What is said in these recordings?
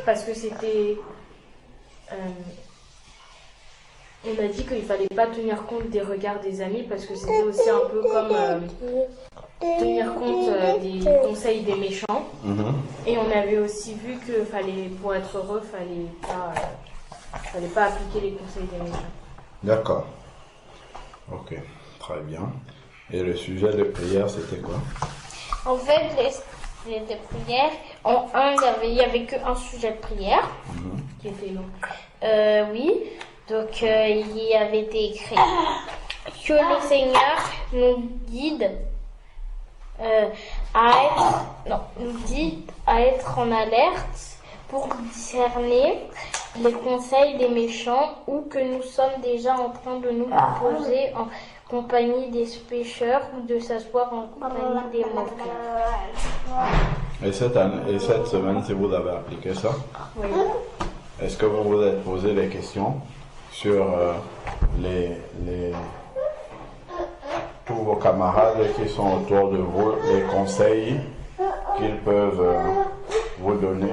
parce que c'était... on a dit qu'il fallait pas tenir compte des regards des amis parce que c'était aussi un peu comme tenir compte des conseils des méchants. Et on avait aussi vu que pour être heureux, fallait pas appliquer les conseils des méchants. D'accord. Ok, très bien. Et le sujet de prière, c'était quoi? En fait, les de prière, en un, il y avait qu'un sujet de prière. Qui était long. Oui, donc il y avait été écrit que le Seigneur nous guide nous guide à être en alerte pour discerner les conseils des méchants ou que nous sommes déjà en train de nous poser en compagnie des pécheurs ou de s'asseoir en compagnie des moqueurs. Et cette semaine, si vous avez appliqué ça, Oui. est-ce que vous vous êtes posé des questions sur tous vos camarades qui sont autour de vous, les conseils qu'ils peuvent vous donner,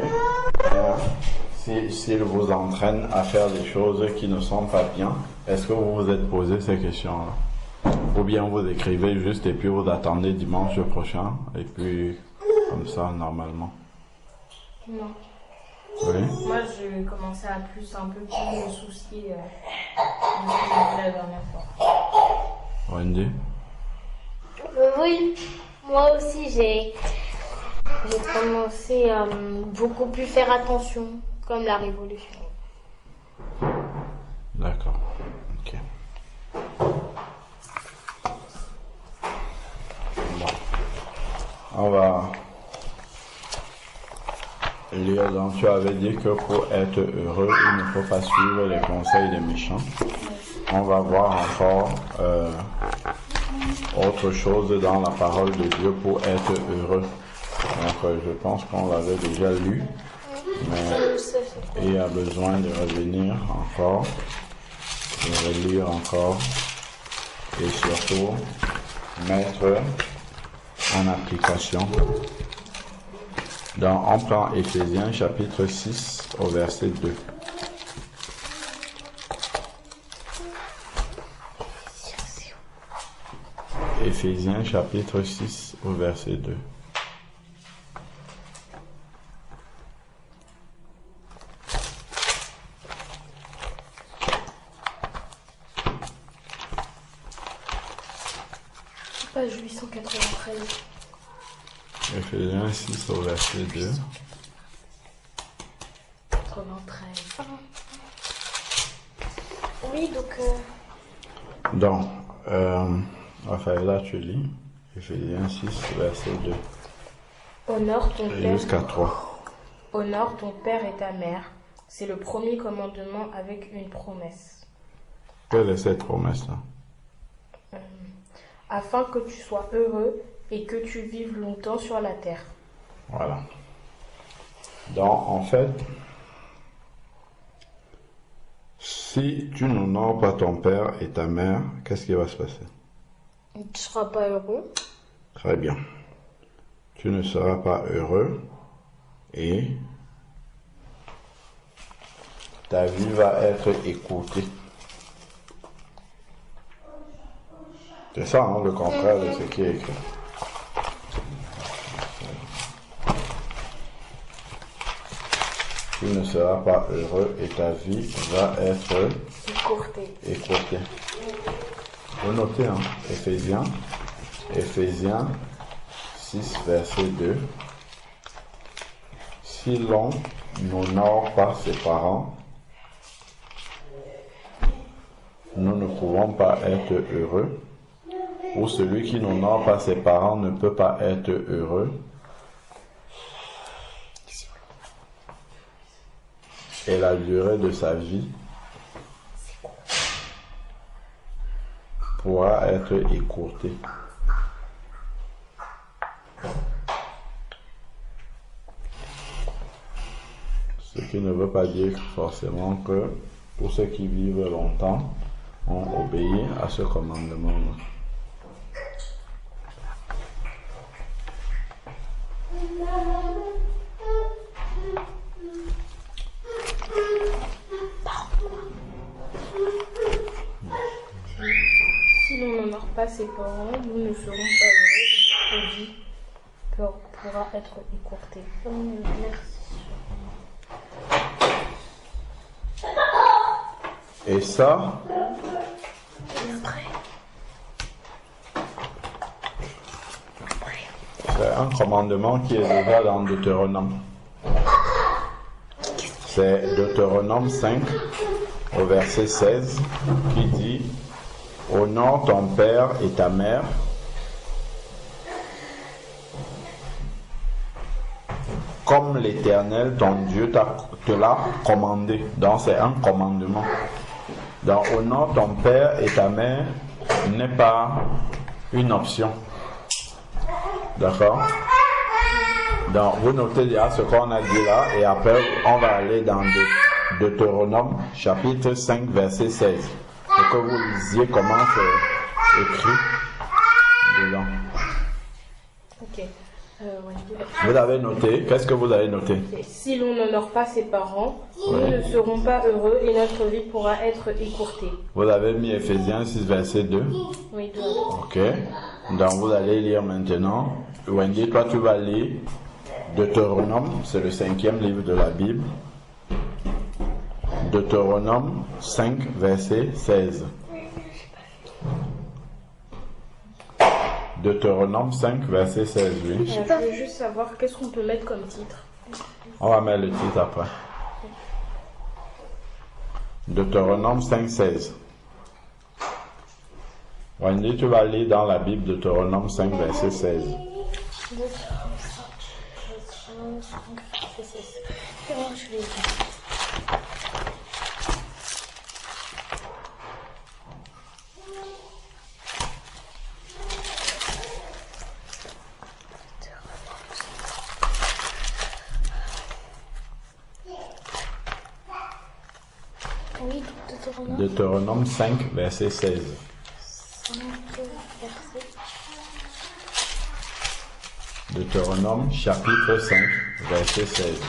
s'ils vous entraînent à faire des choses qui ne sont pas bien? Est-ce que vous vous êtes posé ces questions-là? Ou bien vous écrivez juste et puis vous attendez dimanche prochain et puis comme ça normalement? Non. Oui. Moi, je commençais à un peu plus me soucier de ce que j'ai fait la dernière fois. Wendy? Oui, moi aussi j'ai commencé à beaucoup plus faire attention, comme la révolution. D'accord. Ok. Bon. On va lire. Donc tu avais dit que pour être heureux, il ne faut pas suivre les conseils des méchants. On va voir encore autre chose dans la parole de Dieu pour être heureux. Donc je pense qu'on l'avait déjà lu, mais il y a besoin de revenir encore, de relire encore et surtout mettre en application. On prend Éphésiens chapitre 6 au verset 2. Éphésiens chapitre 6 au verset 2. Page 893. Éphésiens 6 au verset 2. 93. Oui, donc Donc, Raphaël, tu lis Éphésiens 6 verset 2 Honore ton et père. jusqu'à 3. Honore ton père et ta mère. C'est le premier commandement avec une promesse. Quelle est cette promesse-là? Afin que tu sois heureux et que tu vives longtemps sur la terre. Voilà. Donc, en fait, si tu n'honores pas ton père et ta mère, qu'est-ce qui va se passer? tu ne seras pas heureux. Très bien. Tu ne seras pas heureux et ta vie va être écourtée. C'est ça, hein, le contraire de ce qui est écrit. Tu ne seras pas heureux et ta vie va être écourtée. Vous notez, hein, Éphésiens 6, verset 2. Si l'on n'honore pas ses parents, nous ne pouvons pas être heureux. Ou celui qui n'honore pas ses parents ne peut pas être heureux. Et la durée de sa vie pourra être écourtée. Ce qui ne veut pas dire forcément que tous ceux qui vivent longtemps ont obéi à ce commandement-là. ses parents, nous ne serons pas heureux et notre vie pourra être écourtée. Merci. Et ça, c'est un commandement qui est déjà dans Deutéronome. C'est Deutéronome 5, au verset 16, qui dit « Honore ton père et ta mère, comme l'Éternel, ton Dieu, te l'a commandé. » Donc c'est un commandement. Donc honore ton père et ta mère n'est pas une option. D'accord? Donc vous notez déjà ce qu'on a dit là et après on va aller dans Deutéronome chapitre 5 verset 16 pour que vous lisiez comment c'est écrit dedans. Ok. Vous avez noté, qu'est-ce que vous avez noté? Si l'on n'honore pas ses parents, nous ne serons pas heureux et notre vie pourra être écourtée. Vous avez mis Ephésiens 6 verset 2? Oui, 2. Ok. Donc vous allez lire maintenant. Wendy, toi tu vas lire Deutéronome, c'est le 5e livre de la Bible. Deutéronome 5 verset 16. Deutéronome 5 verset 16, oui. Je veux juste savoir qu'est-ce qu'on peut mettre comme titre. On va mettre le titre après. Deutéronome 5, 16. Wendy, tu vas lire dans la Bible Deutéronome 5 verset 16. Oui, Deutéronome 5 verset 16. 5 verset. Deutéronome chapitre 5 verset 16.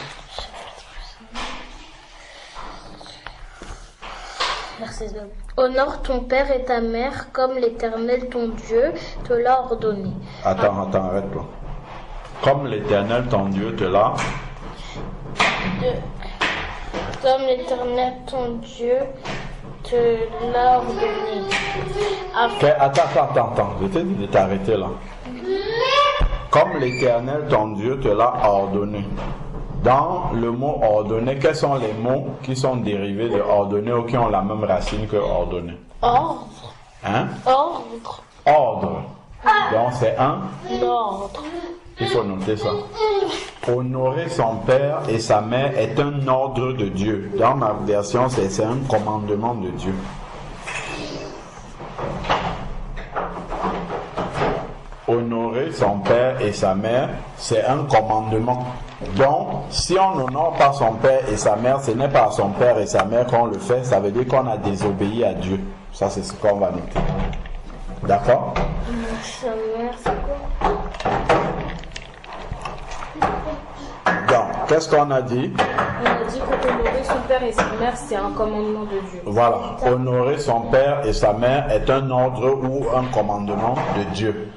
Verset 2. Honore ton père et ta mère comme l'Éternel ton Dieu te l'a ordonné. Attends, arrête-toi. Comme l'Éternel ton Dieu te l'a. Comme l'Éternel ton Dieu te l'a ordonné. Attends. Je t'ai dit de t'arrêter là. Comme l'Éternel ton Dieu te l'a ordonné. Dans le mot ordonné, quels sont les mots qui sont dérivés de ordonné ou qui ont la même racine que ordonné? Ordre. Hein? Ordre. Ordre. Donc c'est un Ordre. Il faut noter ça. Honorer son père et sa mère est un ordre de Dieu. Dans ma version, c'est un commandement de Dieu. Honorer son père et sa mère, c'est un commandement. Donc, si on n'honore pas son père et sa mère, ce n'est pas à son père et sa mère qu'on le fait, ça veut dire qu'on a désobéi à Dieu. Ça, c'est ce qu'on va noter. D'accord? Sa mère, c'est quoi? Donc, qu'est-ce qu'on a dit? On a dit qu'honorer son père et sa mère, c'est un commandement de Dieu. Voilà. Honorer son père et sa mère est un ordre ou un commandement de Dieu.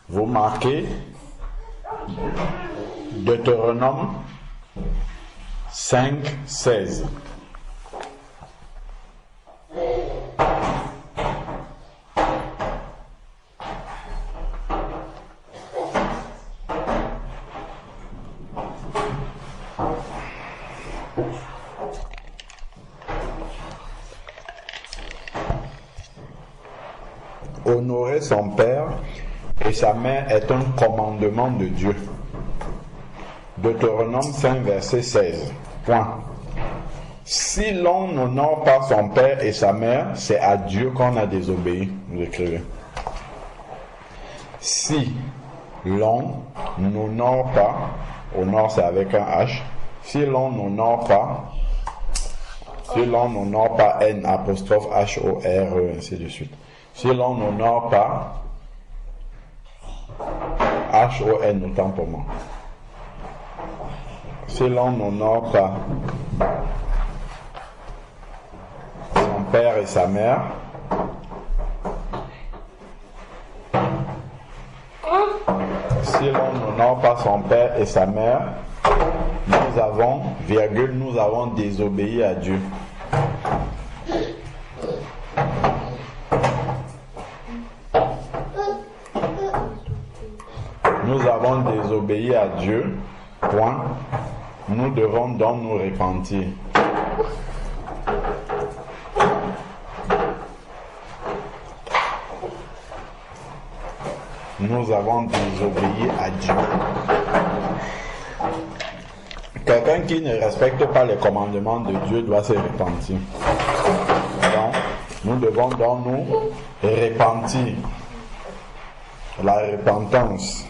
Vous marquez Deutéronome 5, 16. Honorer son père et sa mère est un commandement de Dieu. Deutéronome 5, verset 16. Point. Si l'on n'honore pas son père et sa mère, c'est à Dieu qu'on a désobéi. Vous écrivez. Si l'on n'honore pas, honore c'est avec un H, si l'on n'honore pas, N apostrophe H-O-R-E, ainsi de suite. Si l'on n'honore pas, H-O-N autant pour moi. Si l'on n'honore pas son père et sa mère, si l'on n'honore pas son père et sa mère, nous avons désobéi à Dieu. Nous avons désobéi à Dieu, point. Nous devons donc nous repentir. Nous avons désobéi à Dieu. Quelqu'un qui ne respecte pas les commandements de Dieu doit se repentir. Donc, nous devons donc nous repentir. La repentance.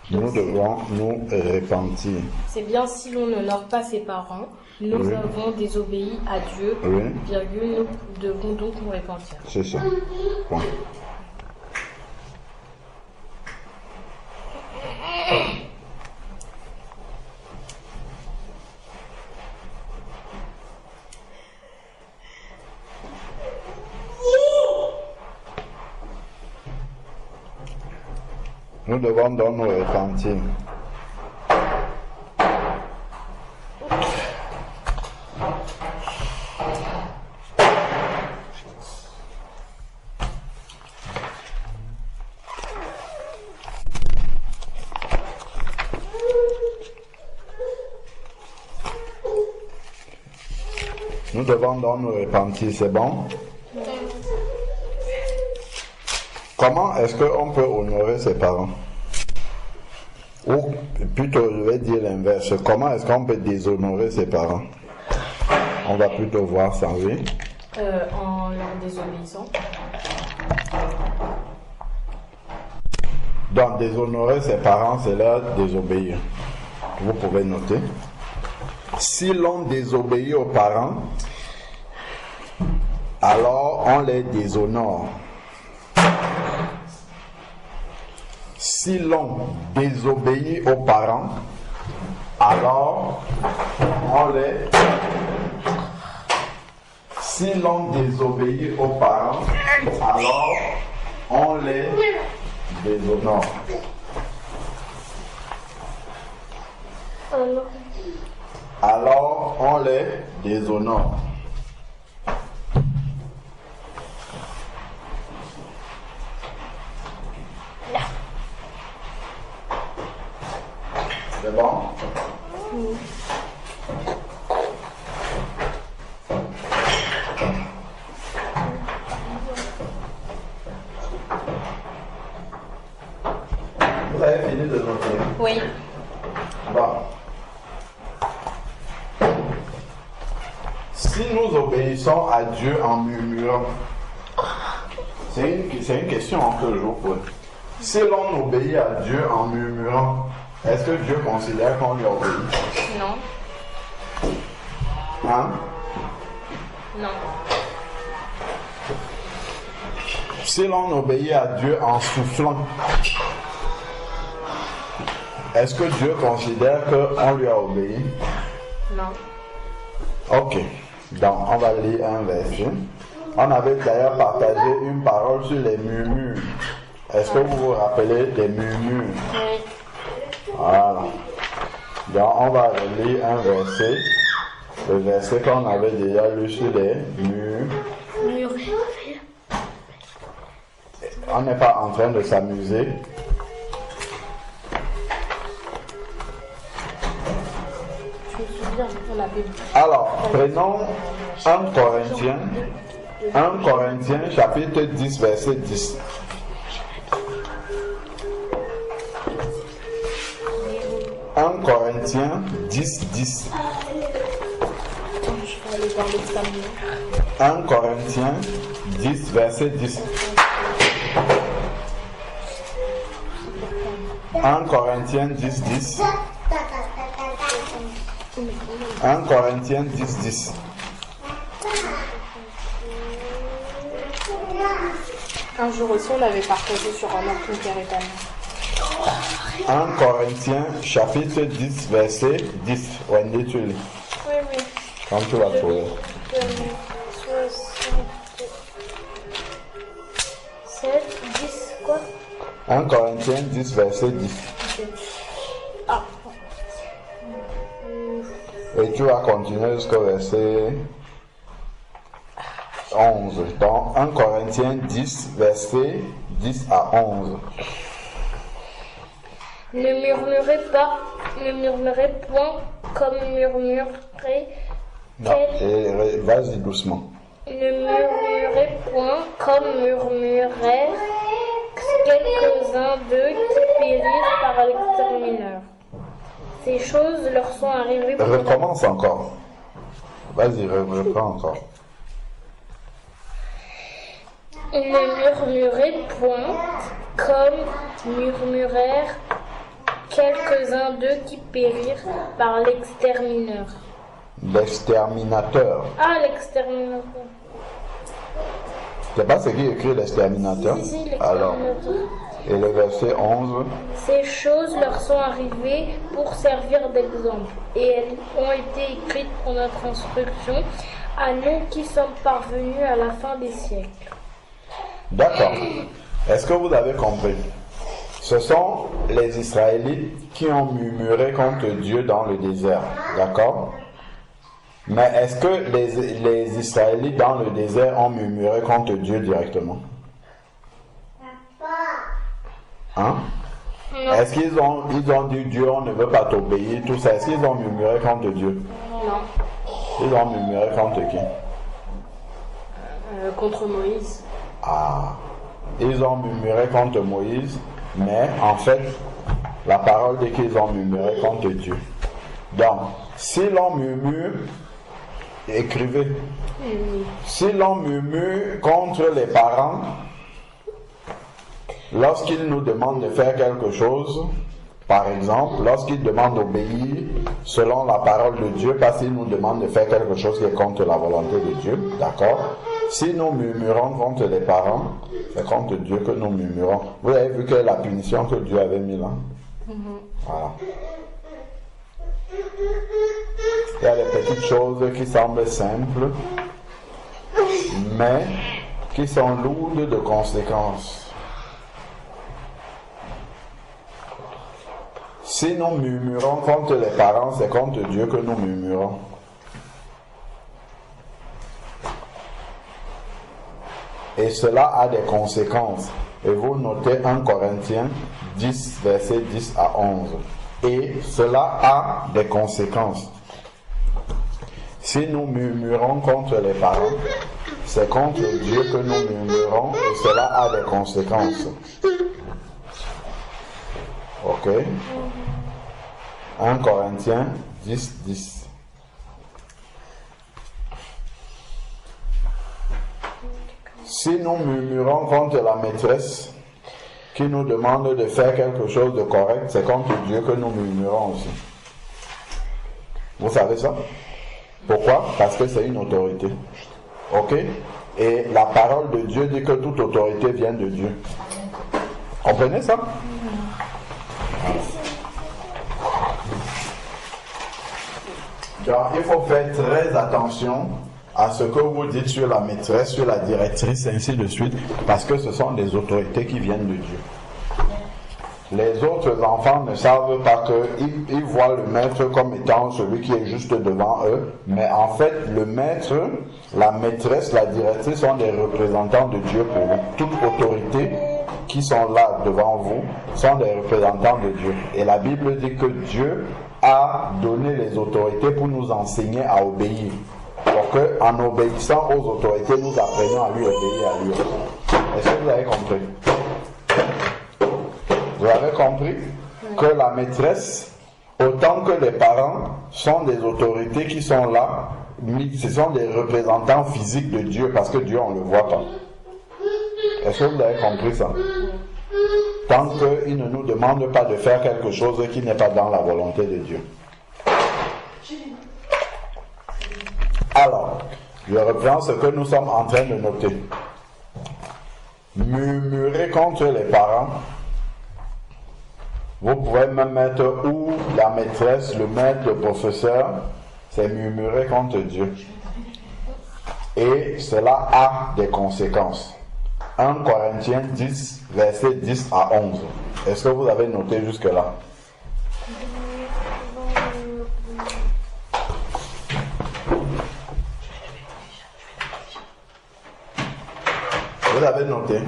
Nous devons nous repentir. C'est bien si l'on n'honore pas ses parents, nous avons désobéi à Dieu, virgule, nous devons donc nous repentir. C'est ça. Point. Nous devons donc nous repentir. Nous devons donc nous repentir, c'est bon? Comment est-ce qu'on peut honorer ses parents? Ou plutôt, je vais dire l'inverse. Comment est-ce qu'on peut déshonorer ses parents? On va plutôt voir ça, oui. En leur désobéissant. Donc, déshonorer ses parents, c'est leur désobéir. Vous pouvez noter. Si l'on désobéit aux parents, alors on les déshonore. Si l'on désobéit aux parents, alors on les... Si l'on désobéit aux parents, alors on les déshonore. Alors on les déshonore. C'est bon? Vous avez fini de noter? Oui. Bon. Si nous obéissons à Dieu en murmurant, c'est une question que je vous pose. Si l'on obéit à Dieu en murmurant, est-ce que Dieu considère qu'on lui obéit? Non. Hein? Non. Si l'on obéit à Dieu en soufflant, est-ce que Dieu considère qu'on lui a obéi? Non. Ok. Donc, on va lire un verset. On avait d'ailleurs partagé une parole sur les murmures. Est-ce que vous vous rappelez des murmures? Oui. Voilà. Donc, on va relire un verset. Le verset qu'on avait déjà lu sur les murs. On n'est pas en train de s'amuser. Je me souviens, on avait... Alors, prenons 1 Corinthiens chapitre 10, verset 10. 1 Corinthiens 10, 10. 1 Corinthiens 10, verset 10. 1 Corinthiens 10, 10. 1 Corinthiens 10, 10. Un jour aussi, on avait partagé sur un autre Internet. 1 Corinthiens chapitre 10, verset 10. Wendy, tu lis. Oui, oui. Quand tu vas trouver. 1 Corinthiens 10, verset 10. Et tu vas continuer jusqu'au verset 11. Dans 1 Corinthiens 10, verset 10 à 11. Ne murmurez point comme murmurait Vas-y doucement. Ne murmurez point comme murmuraient quelques-uns d'eux qui périrent par l'exterminateur. Ces choses leur sont arrivées pour... Recommence encore. Vas-y, reprends encore. Ne murmurez point comme murmurèrent quelques-uns d'eux qui périrent par l'exterminateur. L'exterminateur. Ah, l'exterminateur. C'est pas ce qui écrit l'exterminateur? Si, Alors, l'exterminateur. et le verset 11. Ces choses leur sont arrivées pour servir d'exemple, et elles ont été écrites pour notre instruction, à nous qui sommes parvenus à la fin des siècles. D'accord. Est-ce que vous avez compris? Ce sont les Israélites qui ont murmuré contre Dieu dans le désert. D'accord? Mais est-ce que les Israélites dans le désert ont murmuré contre Dieu directement? Hein? Non. Est-ce qu'ils ont dit Dieu, on ne veut pas t'obéir, tout ça? Est-ce qu'ils ont murmuré contre Dieu? Non. Ils ont murmuré contre qui? Contre Moïse. Ah, ils ont murmuré contre Moïse, mais en fait, la parole dit qu'ils ont murmuré contre Dieu. Donc, si l'on murmure, écrivez. Si l'on murmure contre les parents, lorsqu'ils nous demandent de faire quelque chose, par exemple, lorsqu'ils demandent d'obéir selon la parole de Dieu, parce qu'ils nous demandent de faire quelque chose qui est contre la volonté de Dieu, d'accord? Si nous murmurons contre les parents, c'est contre Dieu que nous murmurons. Vous avez vu quelle est la punition que Dieu avait mise là? Voilà. Il y a des petites choses qui semblent simples, mais qui sont lourdes de conséquences. Si nous murmurons contre les parents, c'est contre Dieu que nous murmurons. Et cela a des conséquences. Et vous notez 1 Corinthiens 10, verset 10 à 11. Et cela a des conséquences. Si nous murmurons contre les parents, c'est contre Dieu que nous murmurons et cela a des conséquences. Ok? 1 Corinthiens 10, 10. Si nous murmurons contre la maîtresse qui nous demande de faire quelque chose de correct, c'est contre Dieu que nous murmurons aussi. Vous savez ça? Pourquoi? Parce que c'est une autorité. Ok? Et la parole de Dieu dit que toute autorité vient de Dieu. Comprenez ça? Donc, il faut faire très attention à ce que vous dites sur la maîtresse, sur la directrice, ainsi de suite, parce que ce sont des autorités qui viennent de Dieu. Les autres enfants ne savent pas qu'ils voient le maître comme étant celui qui est juste devant eux, mais en fait, le maître, la maîtresse, la directrice sont des représentants de Dieu pour vous. Toute autorité qui sont là devant vous sont des représentants de Dieu. Et la Bible dit que Dieu a donné les autorités pour nous enseigner à obéir. Pour qu'en obéissant aux autorités, nous apprenions à lui obéir à lui. Est-ce que vous avez compris? Vous avez compris que la maîtresse, autant que les parents, sont des autorités qui sont là, ce sont des représentants physiques de Dieu, parce que Dieu, on ne le voit pas. Est-ce que vous avez compris ça? Tant qu'il ne nous demande pas de faire quelque chose qui n'est pas dans la volonté de Dieu. Alors, je reprends ce que nous sommes en train de noter. Murmurer contre les parents. Vous pouvez même mettre ou la maîtresse, le maître, le professeur, c'est murmurer contre Dieu. Et cela a des conséquences. 1 Corinthiens 10, verset 10 à 11. Est-ce que vous avez noté jusque-là? Vous avez noté?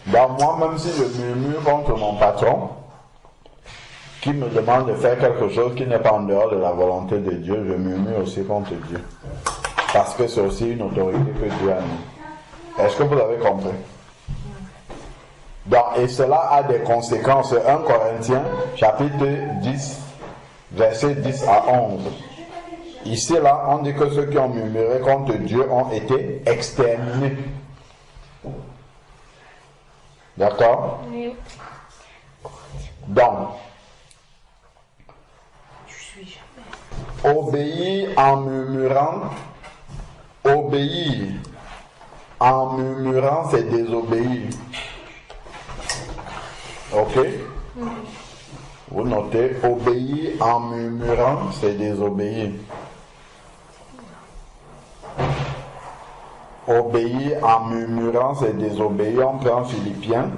Donc moi, même si je murmure contre mon patron, qui me demande de faire quelque chose qui n'est pas en dehors de la volonté de Dieu, je murmure aussi contre Dieu. Parce que c'est aussi une autorité que Dieu a mis. Est-ce que vous avez compris? Donc, et cela a des conséquences. 1 Corinthiens, chapitre 10, verset 10 à 11. Ici, là, on dit que ceux qui ont murmuré contre Dieu ont été exterminés. D'accord? Oui. Donc, obéir en murmurant, c'est désobéir. Ok? Vous notez, obéir en murmurant, c'est désobéir. Obéir en murmurant, c'est désobéir. On prend Philippiens.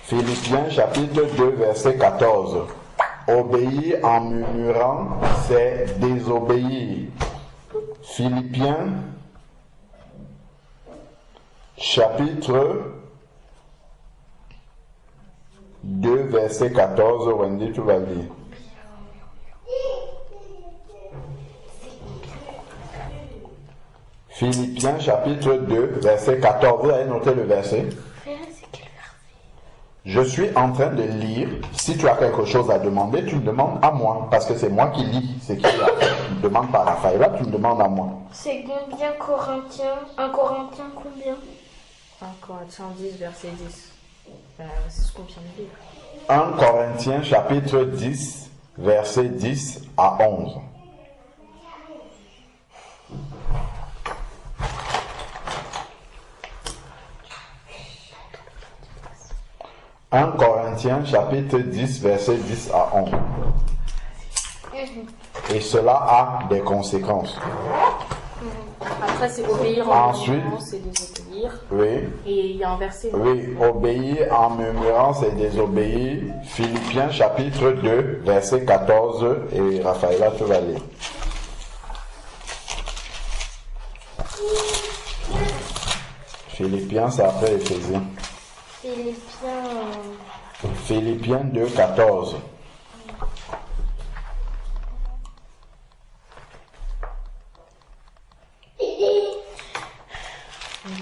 Philippiens chapitre 2, verset 14. Obéir en murmurant, c'est désobéir. Philippiens chapitre 2, verset 14. Wendy, tu vas lire. Philippiens chapitre 2, verset 14. Vous avez noté le verset? Je suis en train de lire. Si tu as quelque chose à demander, tu me demandes à moi. Parce que c'est moi qui lis. C'est qui là. Tu me demandes pas à Raphaël, tu me demandes à moi. C'est combien Corinthiens? 1 Corinthien combien? 1 Corinthiens 10, verset 10. C'est ce qu'on vient de lire. 1 Corinthiens chapitre 10, verset 10 à 11. « 1 Corinthiens chapitre 10, verset 10 à 11. Et cela a des conséquences. Après, c'est obéir en Ensuite, murmurant, c'est désobéir. Oui. Et il y a un verset. Oui, obéir en murmurant, c'est désobéir. Philippiens chapitre 2, verset 14. Et Raphaël, tu vas lire. Philippiens, c'est après Éphésiens. Philippiens 2, 14.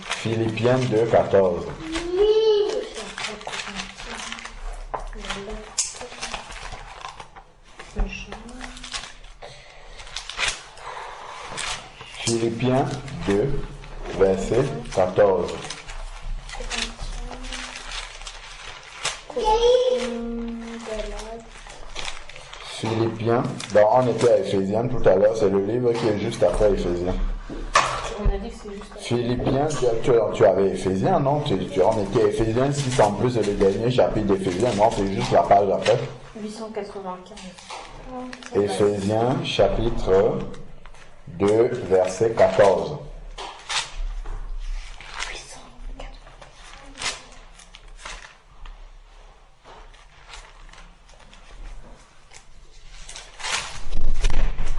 Philippiens 2, 14. Philippiens 2, verset 14. Philippiens, donc on était à Éphésiens tout à l'heure, c'est le livre qui est juste après Éphésiens. On a dit que c'est juste après. Philippiens, tu avais Éphésiens, non? On était à Éphésiens 6 en plus, c'est le dernier chapitre d'Éphésiens, non? C'est juste la page après. 895. Éphésiens chapitre 2, verset 14.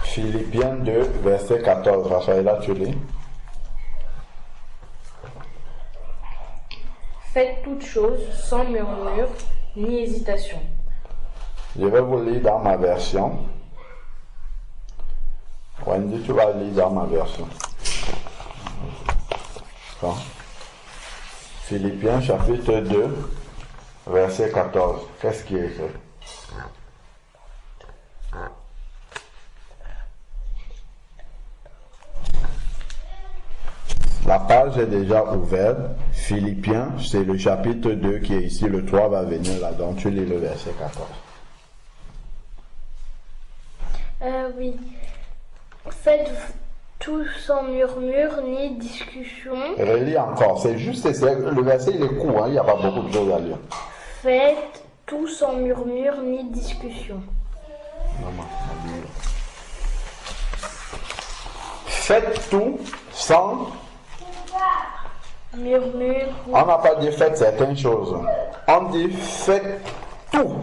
Philippiens 2, verset 14. Raphaël, tu lis. Faites toutes choses sans murmure ni hésitation. Je vais vous lire dans ma version. Wendy, tu vas lire dans ma version. Bon. Philippiens chapitre 2, verset 14. Qu'est-ce qui est écrit? La page est déjà ouverte. Philippiens, c'est le chapitre 2 qui est ici. Le 3 va venir là-dedans. Tu lis le verset 14. Oui. Faites tout sans murmure ni discussion. Relis encore. C'est juste, le verset il est court. Il n'y a pas beaucoup de choses à lire. Faites tout sans murmure ni discussion. Faites tout sans murmure. On n'a pas dit faites certaines choses. On dit faites tout.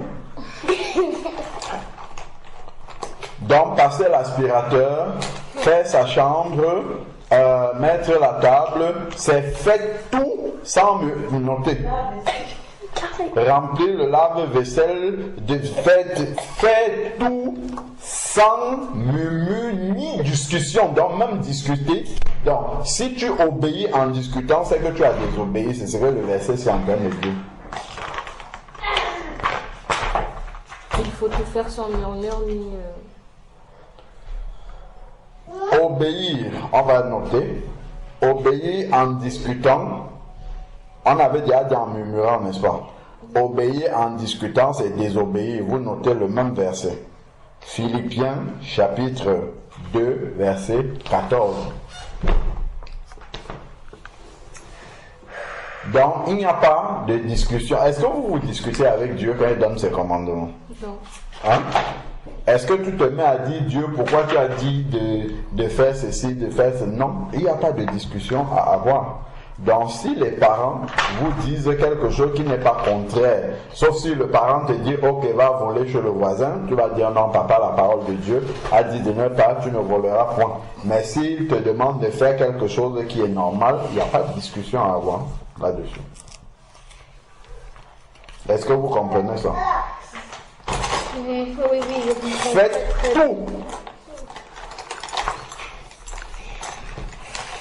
Donc, passer l'aspirateur, faire sa chambre, mettre la table, c'est faites tout sans me noter. Remplir le lave-vaisselle, faites tout sans murmure ni discussion. Donc, même discuter. Donc, si tu obéis en discutant, c'est que tu as désobéi. C'est ce que le verset c'est en train de dire. Il faut tout faire sans murmure ni... Obéir, on va noter. Obéir en discutant. On avait déjà dit en murmurant, n'est-ce pas? Obéir en discutant, c'est désobéir. Vous notez le même verset. Philippiens, chapitre 2, verset 14. Donc, il n'y a pas de discussion. Est-ce que vous discutez avec Dieu quand il donne ses commandements? Non. Hein? Est-ce que tu te mets à dire Dieu, pourquoi tu as dit de faire ceci, de faire ceci? Non, il n'y a pas de discussion à avoir. Donc, si les parents vous disent quelque chose qui n'est pas contraire, sauf si le parent te dit, ok, va voler chez le voisin, tu vas dire, non, papa, la parole de Dieu a dit de ne pas, tu ne voleras point. Mais s'il te demande de faire quelque chose qui est normal, il n'y a pas de discussion à avoir là-dessus. Est-ce que vous comprenez ça? Oui, je comprends. Faites tout.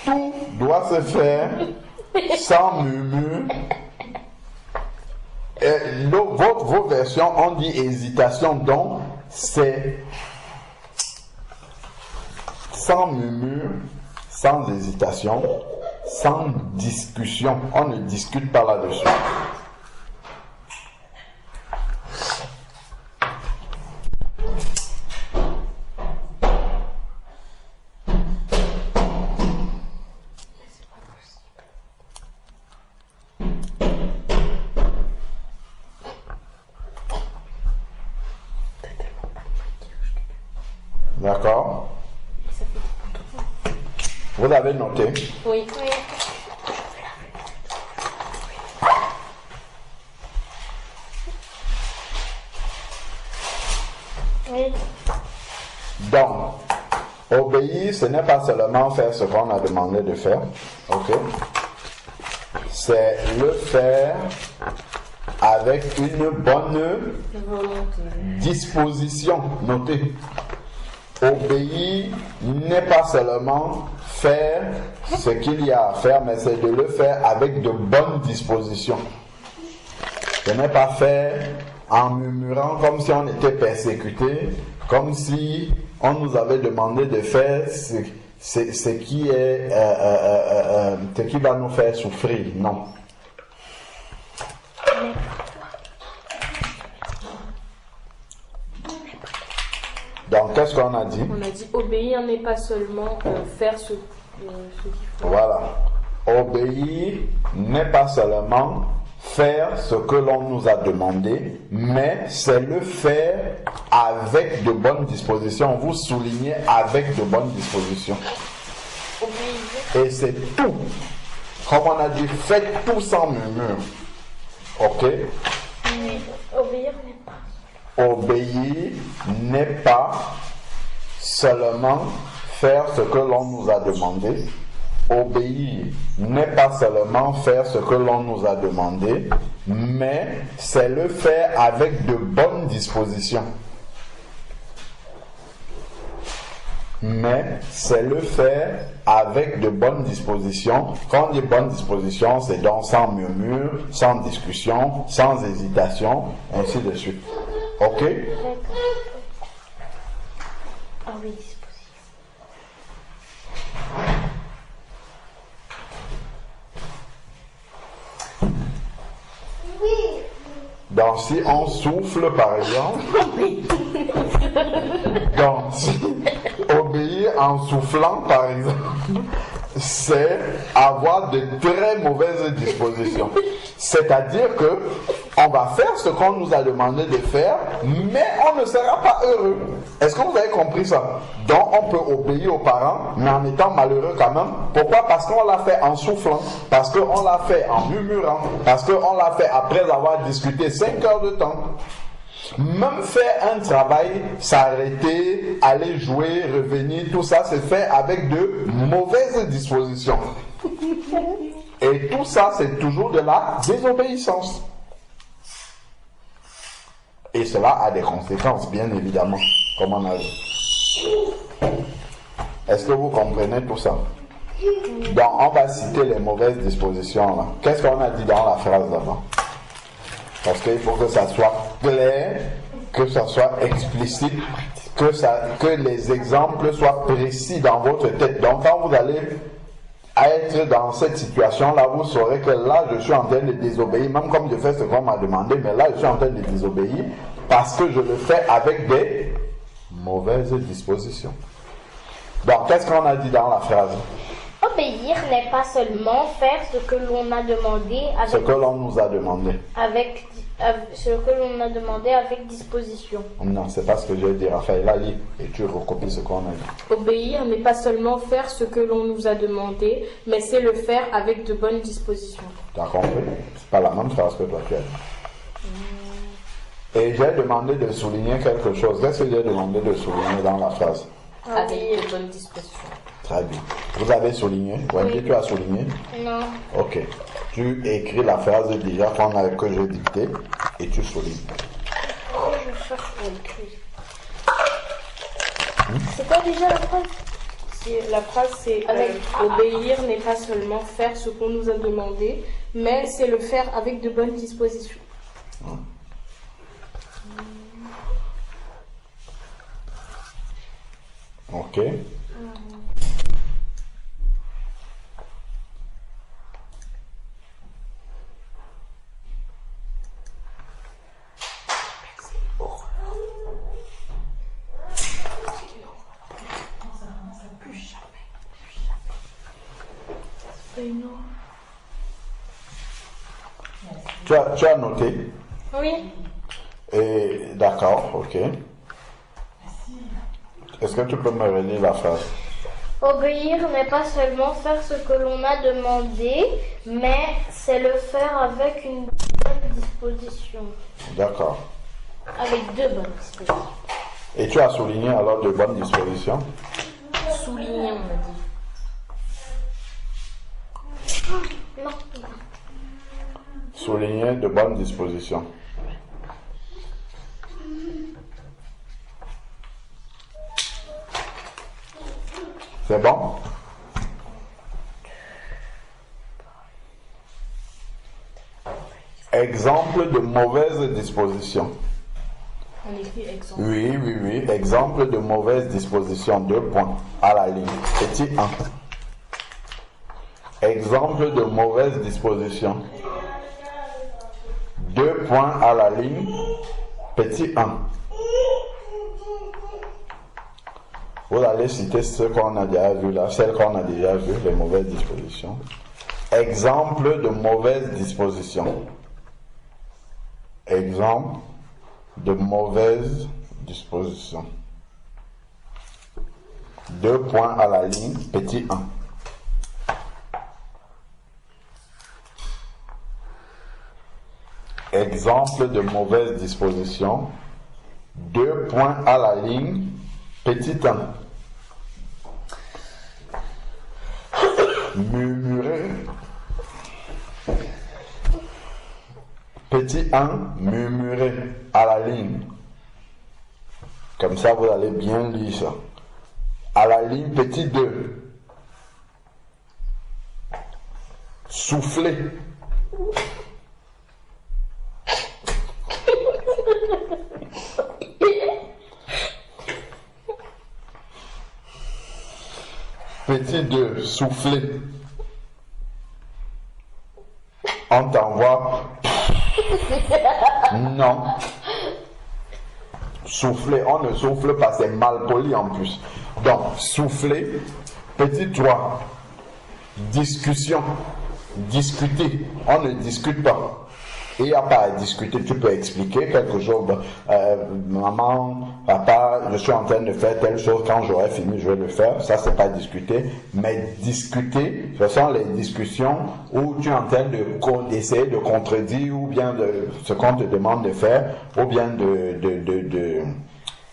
Tout doit se faire sans murmure. Vos versions ont dit hésitation, donc c'est sans murmure, sans hésitation, sans discussion. On ne discute pas là-dessus. D'accord? Vous avez noté? Oui. Oui. Donc, obéir, ce n'est pas seulement faire ce qu'on a demandé de faire, ok? C'est le faire avec une bonne disposition, notez. Obéir n'est pas seulement faire ce qu'il y a à faire, mais c'est de le faire avec de bonnes dispositions. Ce n'est pas faire en murmurant comme si on était persécuté, comme si on nous avait demandé de faire ce qui va nous faire souffrir. Non. Donc, qu'est-ce qu'on a dit? On a dit obéir n'est pas seulement faire ce qu'il faut. Voilà. Obéir n'est pas seulement faire ce que l'on nous a demandé, mais c'est le faire avec de bonnes dispositions. Vous soulignez avec de bonnes dispositions. Et c'est tout. Comme on a dit, faites tout sans murmure. Ok? Obéir n'est pas seulement faire ce que l'on nous a demandé. Obéir n'est pas seulement faire ce que l'on nous a demandé, mais c'est le faire avec de bonnes dispositions. Mais c'est le faire avec de bonnes dispositions. Quand on dit bonnes dispositions, c'est donc sans murmure, sans discussion, sans hésitation, ainsi de suite. Ok? D'accord. Ah oui, disposition. Donc, si on souffle, par exemple, donc, si obéir en soufflant, par exemple, c'est avoir de très mauvaises dispositions. C'est-à-dire que on va faire ce qu'on nous a demandé de faire, mais on ne sera pas heureux. Est-ce que vous avez compris ça? Donc on peut obéir aux parents, mais en étant malheureux quand même. Pourquoi? Parce qu'on l'a fait en soufflant, parce qu'on l'a fait en murmurant, parce qu'on l'a fait après avoir discuté 5 heures de temps. Même faire un travail, s'arrêter, aller jouer, revenir, tout ça, c'est fait avec de mauvaises dispositions. Et tout ça, c'est toujours de la désobéissance. Et cela a des conséquences, bien évidemment, comme on a dit. Est-ce que vous comprenez tout ça? Donc, on va citer les mauvaises dispositions là. Qu'est-ce qu'on a dit dans la phrase d'avant? Parce qu'il faut que ça soit clair, que ça soit explicite, que les exemples soient précis dans votre tête. Donc quand vous allez être dans cette situation-là, vous saurez que là, je suis en train de désobéir, même comme je fais ce qu'on m'a demandé, mais là, je suis en train de désobéir parce que je le fais avec des mauvaises dispositions. Donc, qu'est-ce qu'on a dit dans la phrase? Obéir n'est pas seulement faire ce que l'on a demandé avec... Ce que l'on nous a demandé. Ce que l'on a demandé avec disposition. Non, c'est pas ce que j'ai dit, Raphaël. Là, lis et tu recopies ce qu'on a dit. Obéir n'est pas seulement faire ce que l'on nous a demandé, mais c'est le faire avec de bonnes dispositions. Tu as compris? C'est pas la même phrase que toi tu as dit. Et j'ai demandé de souligner quelque chose. Qu'est-ce que j'ai demandé de souligner dans la phrase? Avec de bonnes dispositions. Très bien. Vous avez souligné? Wendy, oui. Tu as souligné? Non. Ok. Tu écris la phrase déjà que j'ai dictée et tu soulignes. Je cherche pour écrire. C'est quoi déjà la phrase? La phrase c'est obéir n'est pas seulement faire ce qu'on nous a demandé, mais c'est le faire avec de bonnes dispositions. Ok. Tu as noté? Oui. Et d'accord, ok. Est-ce que tu peux me relire la phrase? Obéir n'est pas seulement faire ce que l'on a demandé, mais c'est le faire avec une bonne disposition. D'accord. Avec deux bonnes dispositions. Et tu as souligné alors de bonnes dispositions? Souligner, on a dit. Non. Souligner de bonnes dispositions. C'est bon? Exemple de mauvaise disposition. On écrit exemple. Oui. Exemple de mauvaise disposition. 2 points à la ligne. Petit 1. Exemple de mauvaise disposition. 2 points à la ligne. Petit 1. Vous allez citer ce qu'on a déjà vu là, celles qu'on a déjà vu, les mauvaises dispositions. Exemple de mauvaise disposition. Exemple de mauvaise disposition. 2 points à la ligne, petit 1. Exemple de mauvaise disposition. 2 points à la ligne, petit 1. Murmurer. Petit 1, murmurer à la ligne. Comme ça, vous allez bien lire ça. À la ligne, petit 2. Souffler. Petit 2, souffler. On t'envoie. Non. Souffler, on ne souffle pas, c'est mal poli en plus. Donc, souffler. Petit 3, discussion. Discuter, on ne discute pas. il n'y a pas à discuter, tu peux expliquer quelque chose. Maman, papa, je suis en train de faire telle chose, quand j'aurai fini, je vais le faire. Ça, c'est pas discuter. Mais discuter, ce sont les discussions où tu es en train d'essayer de contredire ou bien de ce qu'on te demande de faire, ou bien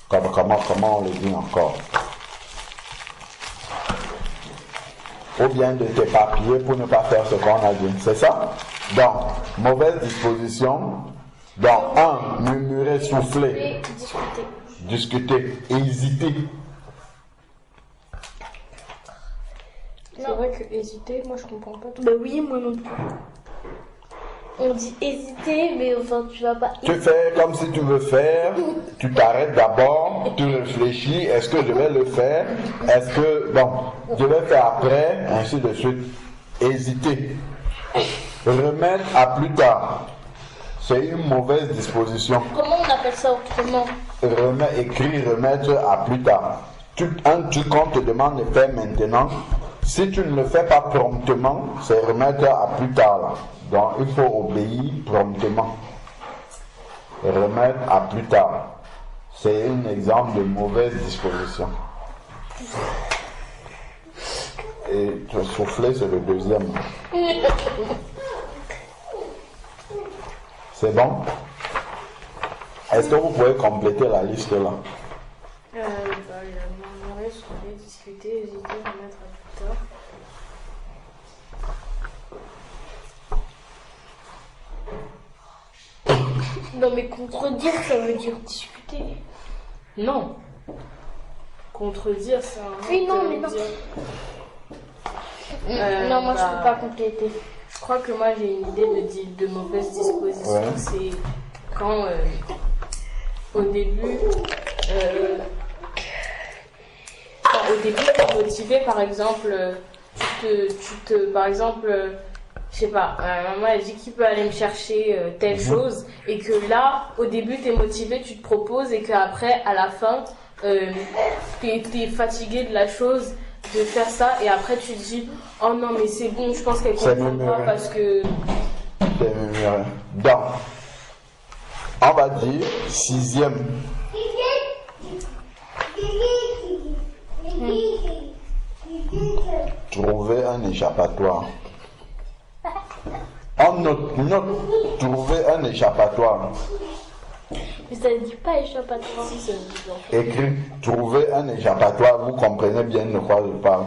comment on le dit encore? Ou bien de t'éparpiller pour ne pas faire ce qu'on a dit. C'est ça? Donc, mauvaise disposition. Donc, 1, murmurer, souffler. Discuter. Hésiter. C'est vrai que hésiter, moi je comprends pas tout. Ben oui, moi non plus. On dit hésiter, mais enfin tu vas pas. Tu fais comme si tu veux faire, tu t'arrêtes d'abord, tu réfléchis, est-ce que je vais le faire, est-ce que, bon, je vais faire après, ainsi de suite. Hésiter. Remettre à plus tard. C'est une mauvaise disposition. Comment on appelle ça autrement? Remettre à plus tard. Un truc qu'on te demande de faire maintenant, si tu ne le fais pas promptement, c'est remettre à plus tard. Là. Donc il faut obéir promptement. Remettre à plus tard. C'est un exemple de mauvaise disposition. Et souffler, c'est le deuxième. C'est bon? Est-ce que vous pouvez compléter la liste là? Il y a murmurer, souffler, discuter, hésiter, remettre à plus tard. Non mais contredire, ça veut dire discuter. Non. Contredire, c'est un... Oui, non, mais non. Non, moi je peux pas compléter. Je crois que moi j'ai une idée de mauvaise disposition. Ouais. C'est quand au début t'es motivé, par exemple, par exemple, je sais pas, maman elle dit qui peut aller me chercher telle chose, et que là, au début t'es motivé, tu te proposes, et qu'après, à la fin, t'es fatigué de la chose, de faire ça, et après tu te dis, oh non mais c'est bon, je pense qu'elle comprendra parce que... C'est murmurer. Donc, on va dire 6e. Trouver un échappatoire. On note, trouver un échappatoire. Mais ça ne dit pas échappatoire. Si, ça dit donc. Écrit, trouver un échappatoire, vous comprenez bien de quoi je parle.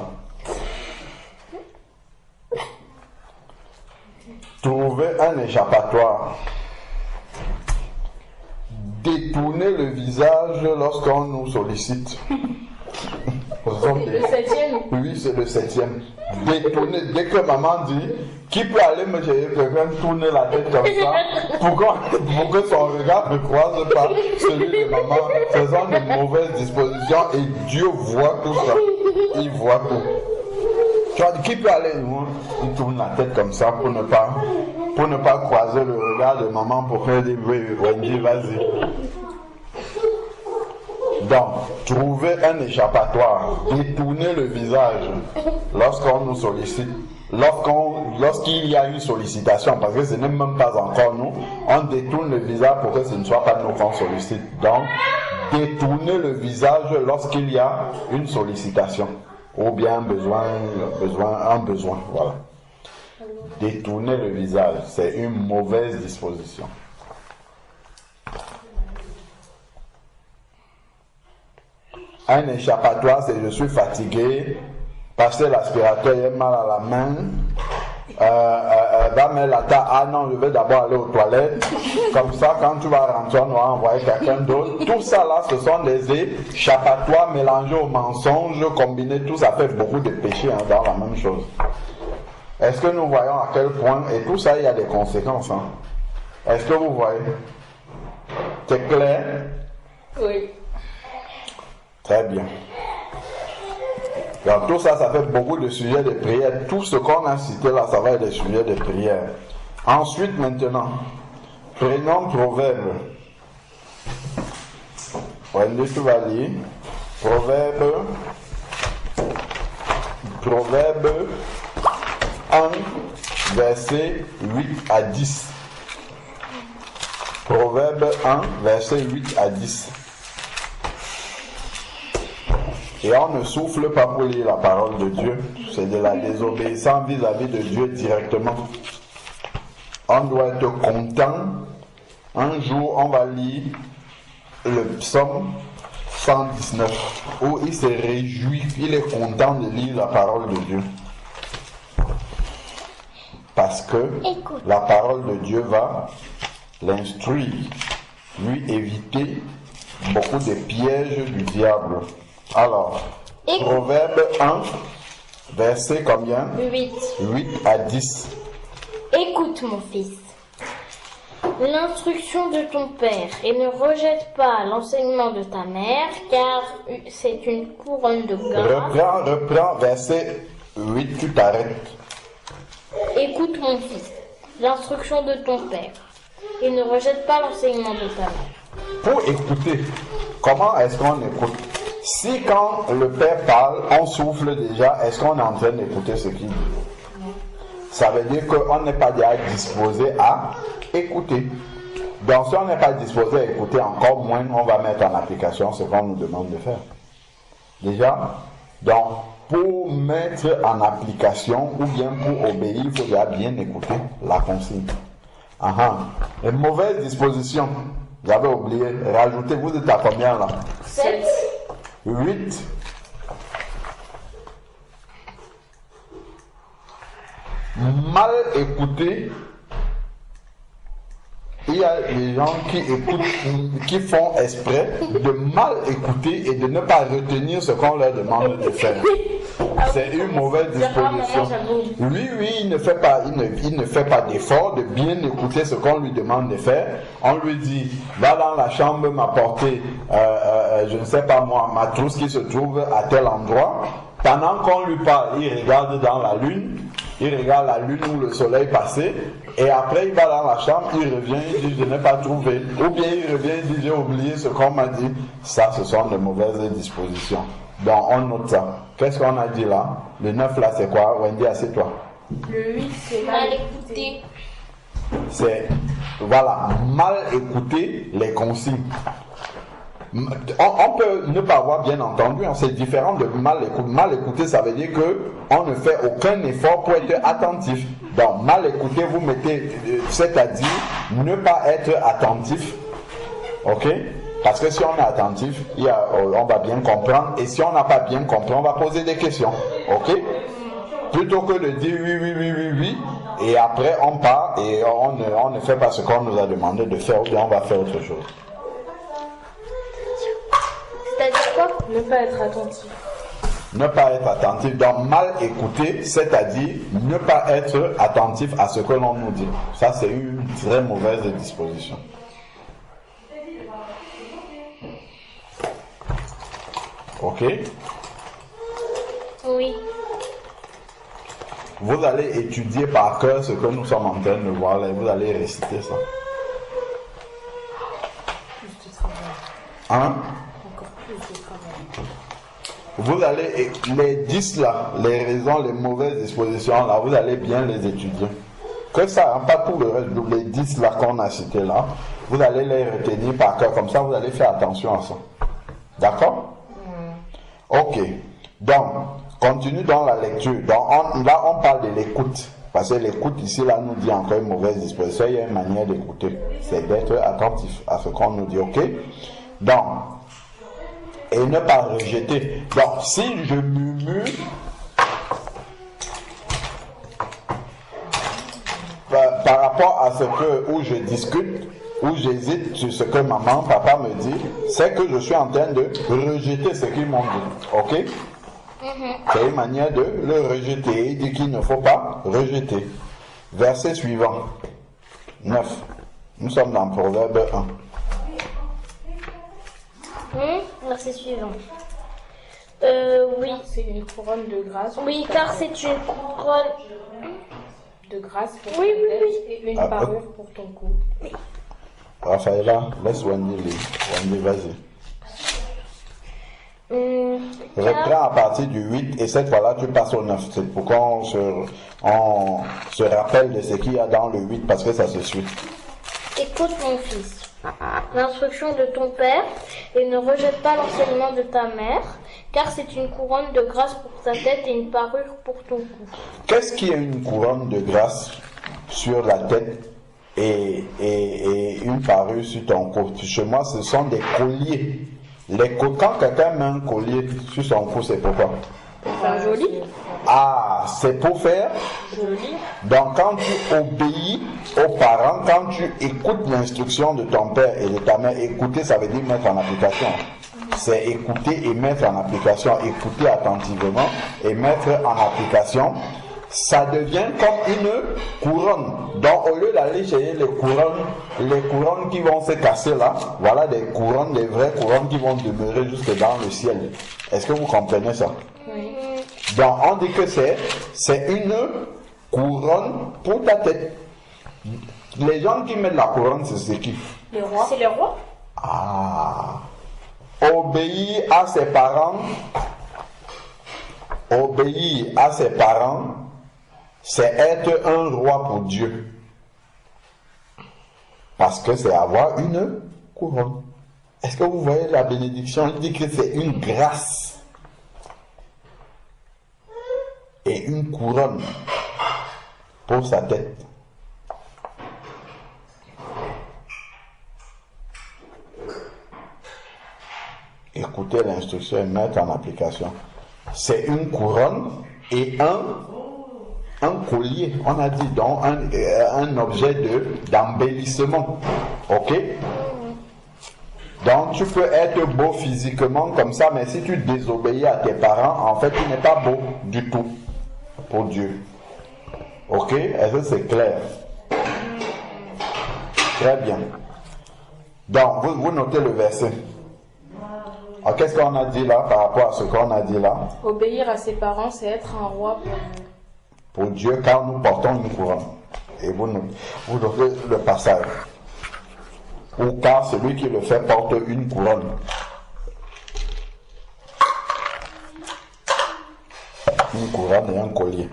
Trouver un échappatoire. Détourner le visage lorsqu'on nous sollicite. Le 7e? Oui, c'est le 7e. Détourner, dès que maman dit, qui peut aller me chercher quelqu'un, tourner la tête comme ça, pour que son regard ne croise pas celui de maman, faisant de mauvaises dispositions, et Dieu voit tout ça. Il voit tout. Tu as dit, qui peut aller? Il tourne la tête comme ça pour ne pas croiser le regard de maman, pour faire des oui, Wendy, vas-y. Donc, trouver un échappatoire, détourner le visage lorsqu'on nous sollicite, lorsqu'il y a une sollicitation, parce que ce n'est même pas encore nous, on détourne le visage pour que ce ne soit pas nous qu'on sollicite. Donc, détourner le visage lorsqu'il y a une sollicitation, ou bien un besoin, voilà. Détourner le visage, c'est une mauvaise disposition. Un échappatoire, c'est je suis fatigué, passer l'aspirateur, il a mal à la main, va mettre la table, ah non, je vais d'abord aller aux toilettes. Comme ça, quand tu vas rentrer, on va envoyer quelqu'un d'autre. Tout ça là, ce sont des échappatoires mélangés aux mensonges, combinés, tout ça fait beaucoup de péchés dans la même chose. Est-ce que nous voyons à quel point, et tout ça, il y a des conséquences. Hein? Est-ce que vous voyez? C'est clair? Oui. Très bien. Donc tout ça, ça fait beaucoup de sujets de prière. Tout ce qu'on a cité là, ça va être des sujets de prière. Ensuite, maintenant, prenons Proverbe. Wendy, tu vas lire. Proverbe 1, verset 8 à 10. Proverbe 1, verset 8 à 10. Et on ne souffle pas pour lire la parole de Dieu. C'est de la désobéissance vis-à-vis de Dieu directement. On doit être content. Un jour, on va lire le psaume 119, où il se réjouit, il est content de lire la parole de Dieu. Parce que la parole de Dieu va l'instruire, lui éviter beaucoup de pièges du diable. Alors, Proverbe 1, verset combien? 8. 8 à 10. Écoute mon fils, l'instruction de ton père et ne rejette pas l'enseignement de ta mère, car c'est une couronne de grâce. Reprends, verset 8, tu t'arrêtes. Écoute mon fils, l'instruction de ton père et ne rejette pas l'enseignement de ta mère. Pour écouter, comment est-ce qu'on écoute? Si quand le père parle, on souffle déjà, est-ce qu'on est en train d'écouter ce qu'il dit? Ça veut dire qu'on n'est pas déjà disposé à écouter. Donc si on n'est pas disposé à écouter, encore moins on va mettre en application ce qu'on nous demande de faire. Déjà, donc pour mettre en application ou bien pour obéir, il faut déjà bien écouter la consigne. Une mauvaise disposition, j'avais oublié, rajoutez, vous êtes à combien là? 7. 8. Mal écouter. Il y a des gens qui écoutent, qui font exprès de mal écouter et de ne pas retenir ce qu'on leur demande de faire. C'est une mauvaise disposition. Lui, il ne fait pas d'effort de bien écouter ce qu'on lui demande de faire. On lui dit, va dans la chambre m'apporter, je ne sais pas moi, ma trousse qui se trouve à tel endroit. Pendant qu'on lui parle, il regarde dans la lune. Il regarde la lune où le soleil passait, et après il va dans la chambre, il revient, il dit je n'ai pas trouvé. Ou bien il revient, il dit j'ai oublié ce qu'on m'a dit. Ça, ce sont de mauvaises dispositions. Donc on note ça. Qu'est-ce qu'on a dit là? Le 9 là c'est quoi? Wendy, assieds-toi. Le 8 c'est Mal écouter. C'est, voilà, mal écouter les consignes. On peut ne pas avoir bien entendu, c'est différent de mal écouter. Mal écouter, ça veut dire qu'on ne fait aucun effort pour être attentif. Donc, mal écouter, vous mettez, c'est-à-dire ne pas être attentif. Ok? Parce que si on est attentif, on va bien comprendre. Et si on n'a pas bien compris, on va poser des questions. Ok? Plutôt que de dire oui, et après on part et on ne fait pas ce qu'on nous a demandé de faire, ou bien on va faire autre chose. C'est-à-dire quoi? ne pas être attentif. Ne pas être attentif, donc mal écouter, c'est-à-dire ne pas être attentif à ce que l'on nous dit. Ça, c'est une très mauvaise disposition. Ok? Oui. Vous allez étudier par cœur ce que nous sommes en train de voir là, et vous allez réciter ça. Plus de travail. Hein? Encore plus de travail. Vous allez, les 10 là, les raisons, les mauvaises dispositions là, vous allez bien les étudier. Que ça, hein, pas tout le reste, les 10 là qu'on a cités là, vous allez les retenir par cœur, comme ça vous allez faire attention à ça. D'accord? Ok. Donc, continue dans la lecture. Donc, là, on parle de l'écoute. Parce que l'écoute ici, là, nous dit encore une mauvaise disposition. Il y a une manière d'écouter. C'est d'être attentif à ce qu'on nous dit. Ok? Donc, et ne pas rejeter. Donc, si je murmure, par rapport à ce que, où je discute, où j'hésite sur ce que maman, papa me dit, c'est que je suis en train de rejeter ce qu'ils m'ont dit. Ok? C'est une manière de le rejeter. Il dit qu'il ne faut pas rejeter. Verset suivant. 9. Nous sommes dans Proverbe 1. Verset suivant. Oui. C'est une couronne de grâce. Oui, car c'est une couronne De grâce pour Oui, ton oui, tête oui. et une parure pour ton cou. Raphaëla, laisse Wendy lire. Wendy, vas-y. Reprends à partir du 8 et cette fois-là tu passes au 9. C'est pour qu'on se rappelle de ce qu'il y a dans le 8 parce que ça se suit. Écoute mon fils, l'instruction de ton père et ne rejette pas l'enseignement de ta mère, car c'est une couronne de grâce pour ta tête et une parure pour ton cou. Qu'est-ce qui est une couronne de grâce sur la tête et une parure sur ton cou? Chez moi, ce sont des colliers. Quand quelqu'un met un collier sur son cou, c'est pourquoi? Pour faire joli. Ah, c'est pour faire Joli. Donc quand tu obéis aux parents, quand tu écoutes l'instruction de ton père et de ta mère, écouter ça veut dire mettre en application. C'est écouter et mettre en application, écouter attentivement et mettre en application. Ça devient comme une couronne. Donc au lieu d'aller chercher les couronnes qui vont se casser là, voilà des couronnes, des vraies couronnes qui vont demeurer jusque dans le ciel. Est-ce que vous comprenez ça? Oui. Donc on dit que c'est une couronne pour ta tête. Les gens qui mettent la couronne, c'est qui? Les rois. C'est les rois. Ah. Obéir à ses parents. Obéir à ses parents, c'est être un roi pour Dieu. Parce que c'est avoir une couronne. Est-ce que vous voyez la bénédiction? Il dit que c'est une grâce. Et une couronne pour sa tête. Écoutez l'instruction et mettre en application. C'est une couronne et un collier. On a dit donc un objet d'embellissement. Ok? Donc tu peux être beau physiquement comme ça, mais si tu désobéis à tes parents, en fait tu n'es pas beau du tout pour Dieu. Ok? Est-ce que c'est clair? Très bien. Donc vous notez le verset. Alors, qu'est-ce qu'on a dit là par rapport à ce qu'on a dit là? Obéir à ses parents, c'est être un roi pour Dieu, car nous portons une couronne. Et vous notez le passage. Ou car celui qui le fait porte une couronne. Une couronne et un collier.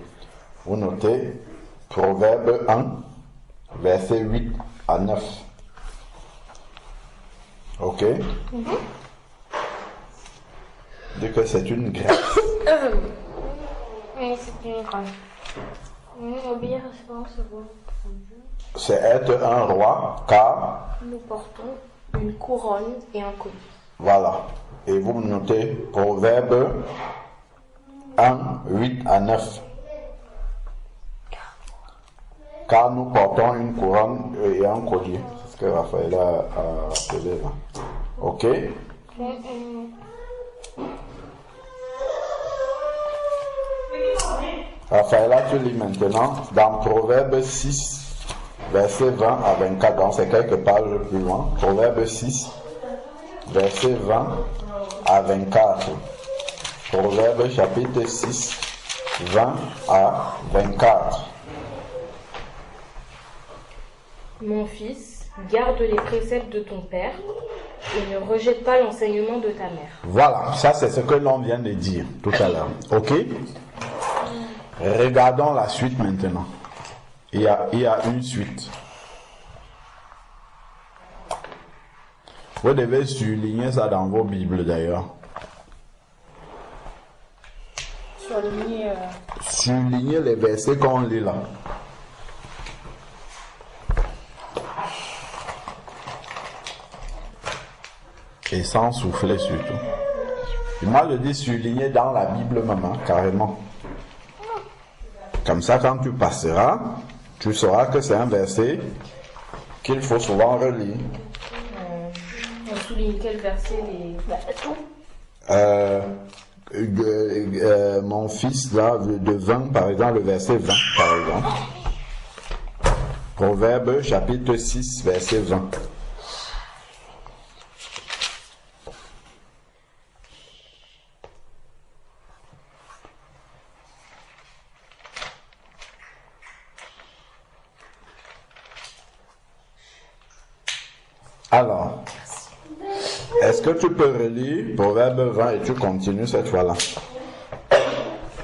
Vous notez Proverbe 1, verset 8 à 9. Ok? Dit que c'est une grâce. Oui, c'est une grâce. Obéir à ses parents, c'est bon. C'est être un roi, car nous portons une couronne et un collier. Voilà. Et vous notez Proverbe 1, 8 à 9. Car nous portons une couronne et un collier. C'est ce que Raphaël a rappelé là. Ok? Raphaël, tu lis maintenant dans Proverbe 6, verset 20 à 24. Donc c'est quelques pages plus loin. Proverbe 6, verset 20 à 24. Proverbe chapitre 6, 20 à 24. Mon fils, garde les préceptes de ton père et ne rejette pas l'enseignement de ta mère. Voilà, ça c'est ce que l'on vient de dire tout à l'heure. Ok? Regardons la suite maintenant. Il y a une suite. Vous devez souligner ça dans vos Bibles d'ailleurs. Souligner les versets qu'on lit là. Et sans souffler surtout. Et moi je dis souligner dans la Bible même, carrément. Comme ça, quand tu passeras, tu sauras que c'est un verset qu'il faut souvent relire. On souligne quel verset Mon fils, là, de 20, par exemple, le verset 20, par exemple. Proverbe, chapitre 6, verset 20. Alors, est-ce que tu peux relire Proverbe 20 et tu continues cette fois-là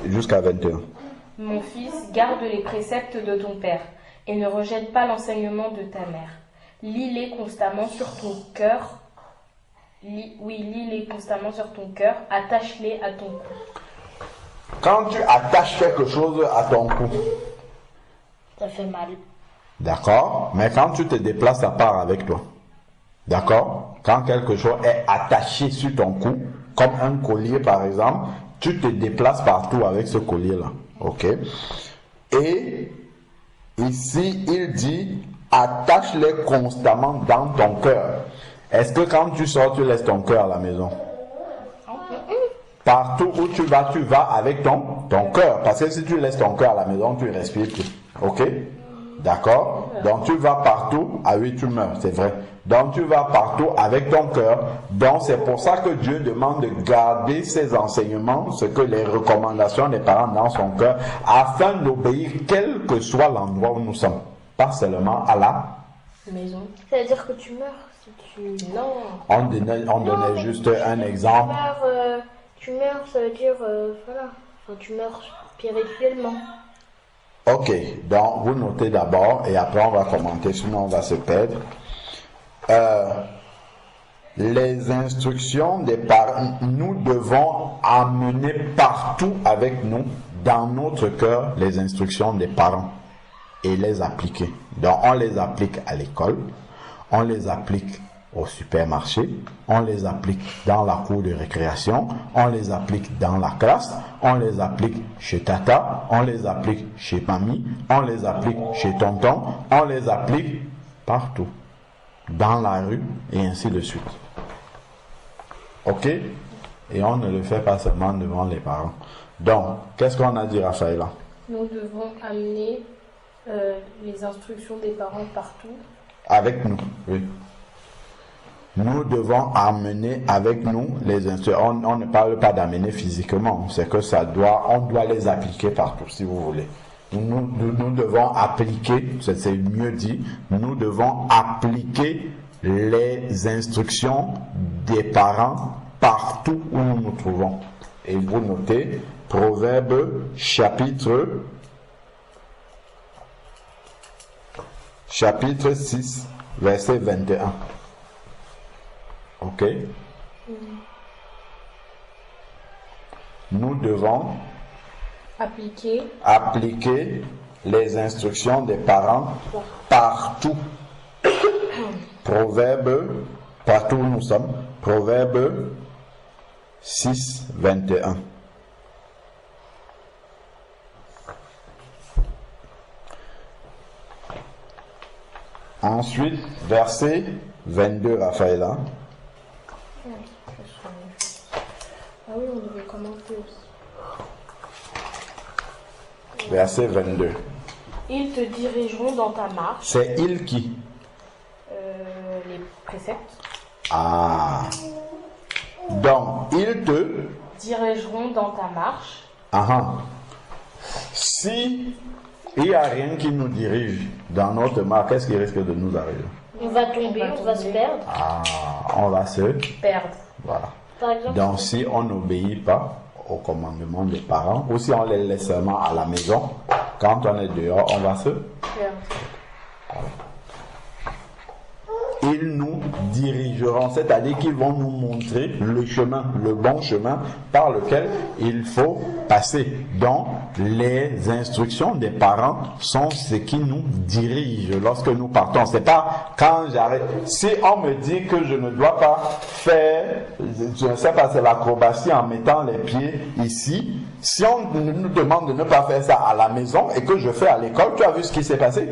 jusqu'à 21. Mon fils, garde les préceptes de ton père et ne rejette pas l'enseignement de ta mère, lis-les constamment sur ton cœur. Lis-les constamment sur ton cœur. Attache-les à ton cou. Quand tu attaches quelque chose à ton cou, Ça fait mal. d'accord, mais quand tu te déplaces, ça part avec toi. D'accord? Quand quelque chose est attaché sur ton cou, comme un collier par exemple, tu te déplaces partout avec ce collier-là. Ok? Et ici, il dit, attache-les constamment dans ton cœur. Est-ce que quand tu sors, tu laisses ton cœur à la maison? Partout où tu vas avec ton cœur. Parce que si tu laisses ton cœur à la maison, tu ne respires plus. Ok? D'accord? Donc tu vas partout. Ah oui, tu meurs, c'est vrai. Donc tu vas partout avec ton cœur. Donc c'est pour ça que Dieu demande de garder ses enseignements, ce que les recommandations des parents dans son cœur, afin d'obéir quel que soit l'endroit où nous sommes. Pas seulement à la Maison. Ça veut dire que tu meurs si tu... Non. On donnait juste un exemple. Tu meurs, ça veut dire... voilà. Enfin, tu meurs spirituellement. Ok, donc vous notez d'abord et après on va commenter, sinon on va se perdre. Les instructions des parents, nous devons amener partout avec nous, dans notre cœur, les instructions des parents et les appliquer. Donc on les applique à l'école, on les applique au supermarché, on les applique dans la cour de récréation, on les applique dans la classe, on les applique chez tata, on les applique chez mamie, on les applique chez tonton, on les applique partout, dans la rue et ainsi de suite. Ok? Et on ne le fait pas seulement devant les parents. Donc, qu'est-ce qu'on a dit, Raphaëla? Nous devons amener les instructions des parents partout. Avec nous, oui. Nous devons amener avec nous les instructions. On ne parle pas d'amener physiquement, c'est que on doit les appliquer partout, si vous voulez. Nous devons appliquer, c'est mieux dit, nous devons appliquer les instructions des parents partout où nous nous trouvons. Et vous notez, Proverbe chapitre 6, verset 21. Ok? Nous devons appliquer les instructions des parents partout. Proverbe, partout où nous sommes. Proverbe 6, 21. Ensuite, verset 22, Raphaëla. Ah oui, on devait commenter aussi. Verset 22. Ils te dirigeront dans ta marche. C'est il qui? Les préceptes. Ah. Donc, ils te dirigeront dans ta marche. Si il n'y a rien qui nous dirige dans notre marche, qu'est-ce qui risque de nous arriver? On va tomber, on va se perdre. On va se perdre. Voilà. Par exemple, Donc, si on n'obéit pas au commandement des parents, ou si on les laisse seulement à la maison, quand on est dehors, on va se perdre. Voilà. Ils nous dirigeront, c'est-à-dire qu'ils vont nous montrer le chemin, le bon chemin par lequel il faut passer. Donc, les instructions des parents sont ce qui nous dirige lorsque nous partons. C'est pas quand j'arrête. Si on me dit que je ne dois pas faire, je ne sais pas, c'est l'acrobatie en mettant les pieds ici. Si on nous demande de ne pas faire ça à la maison et que je fais à l'école, tu as vu ce qui s'est passé?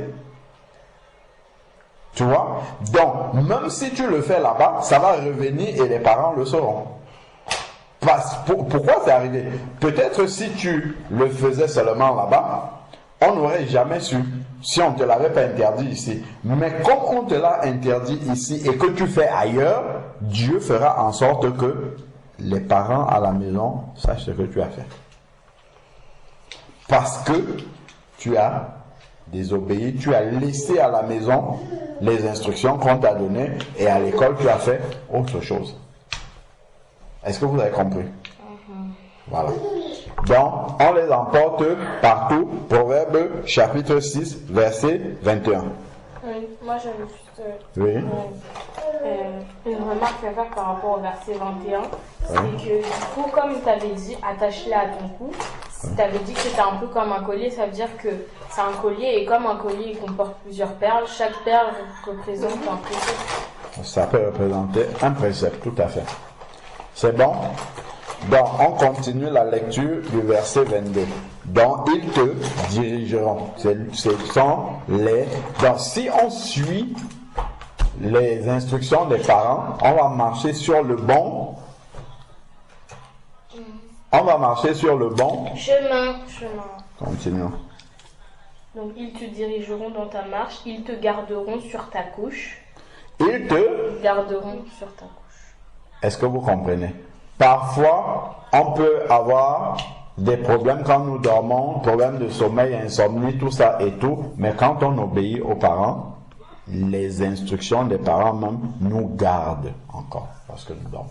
Tu vois? Donc, même si tu le fais là-bas, ça va revenir et les parents le sauront. Pourquoi c'est arrivé? Peut-être si tu le faisais seulement là-bas, on n'aurait jamais su si on ne te l'avait pas interdit ici. Mais comme on te l'a interdit ici et que tu fais ailleurs, Dieu fera en sorte que les parents à la maison sachent ce que tu as fait. Parce que tu as désobéi, tu as laissé à la maison les instructions qu'on t'a données et à l'école tu as fait autre chose. Est-ce que vous avez compris? Voilà. Donc, on les emporte partout. Proverbe chapitre 6, verset 21. Moi j'avais juste juste Oui. une remarque à faire par rapport au verset 21. C'est que du coup, comme tu avais dit, attache-la à ton cou. Si tu avais dit que c'était un peu comme un collier, ça veut dire que c'est un collier et comme un collier il comporte plusieurs perles, chaque perle représente un précepte. Ça peut représenter un précepte, tout à fait. C'est bon? Donc, on continue la lecture du verset 22. Donc, ils te dirigeront. Ce sont les... Donc, si on suit les instructions des parents, on va marcher sur le bon... On va marcher sur le bon... Chemin. Continuons. Donc, ils te dirigeront dans ta marche, ils te garderont sur ta couche. Ils te... Garderont sur ta couche. Est-ce que vous comprenez? Parfois, on peut avoir des problèmes quand nous dormons, problèmes de sommeil, insomnie, tout ça et tout, mais quand on obéit aux parents, les instructions des parents même nous gardent encore, parce que nous dormons.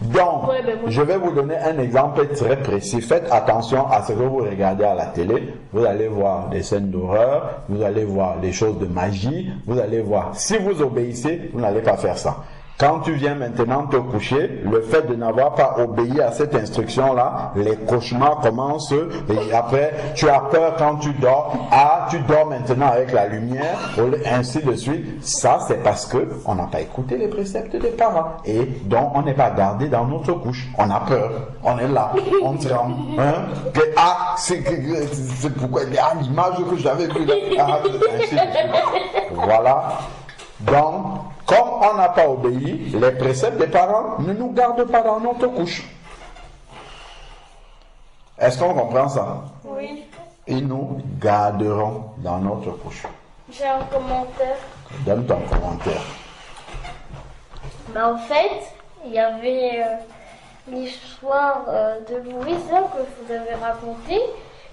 Donc, je vais vous donner un exemple très précis. Faites attention à ce que vous regardez à la télé. Vous allez voir des scènes d'horreur, vous allez voir des choses de magie, vous allez voir. Si vous obéissez, vous n'allez pas faire ça. Quand tu viens maintenant te coucher, le fait de n'avoir pas obéi à cette instruction-là, les cauchemars commencent et après tu as peur quand tu dors. Ah, tu dors maintenant avec la lumière, ainsi de suite. Ça, c'est parce que on n'a pas écouté les préceptes des parents et donc on n'est pas gardé dans notre couche. On a peur, on est là, on tremble. C'est pourquoi l'image que j'avais vue là. Ainsi de suite. Voilà. Donc, comme on n'a pas obéi, les préceptes des parents ne nous gardent pas dans notre couche. Est-ce qu'on comprend ça? Oui. Ils nous garderont dans notre couche. J'ai un commentaire. Donne ton commentaire. En fait, il y avait l'histoire de Louise là, que je vous avez racontée.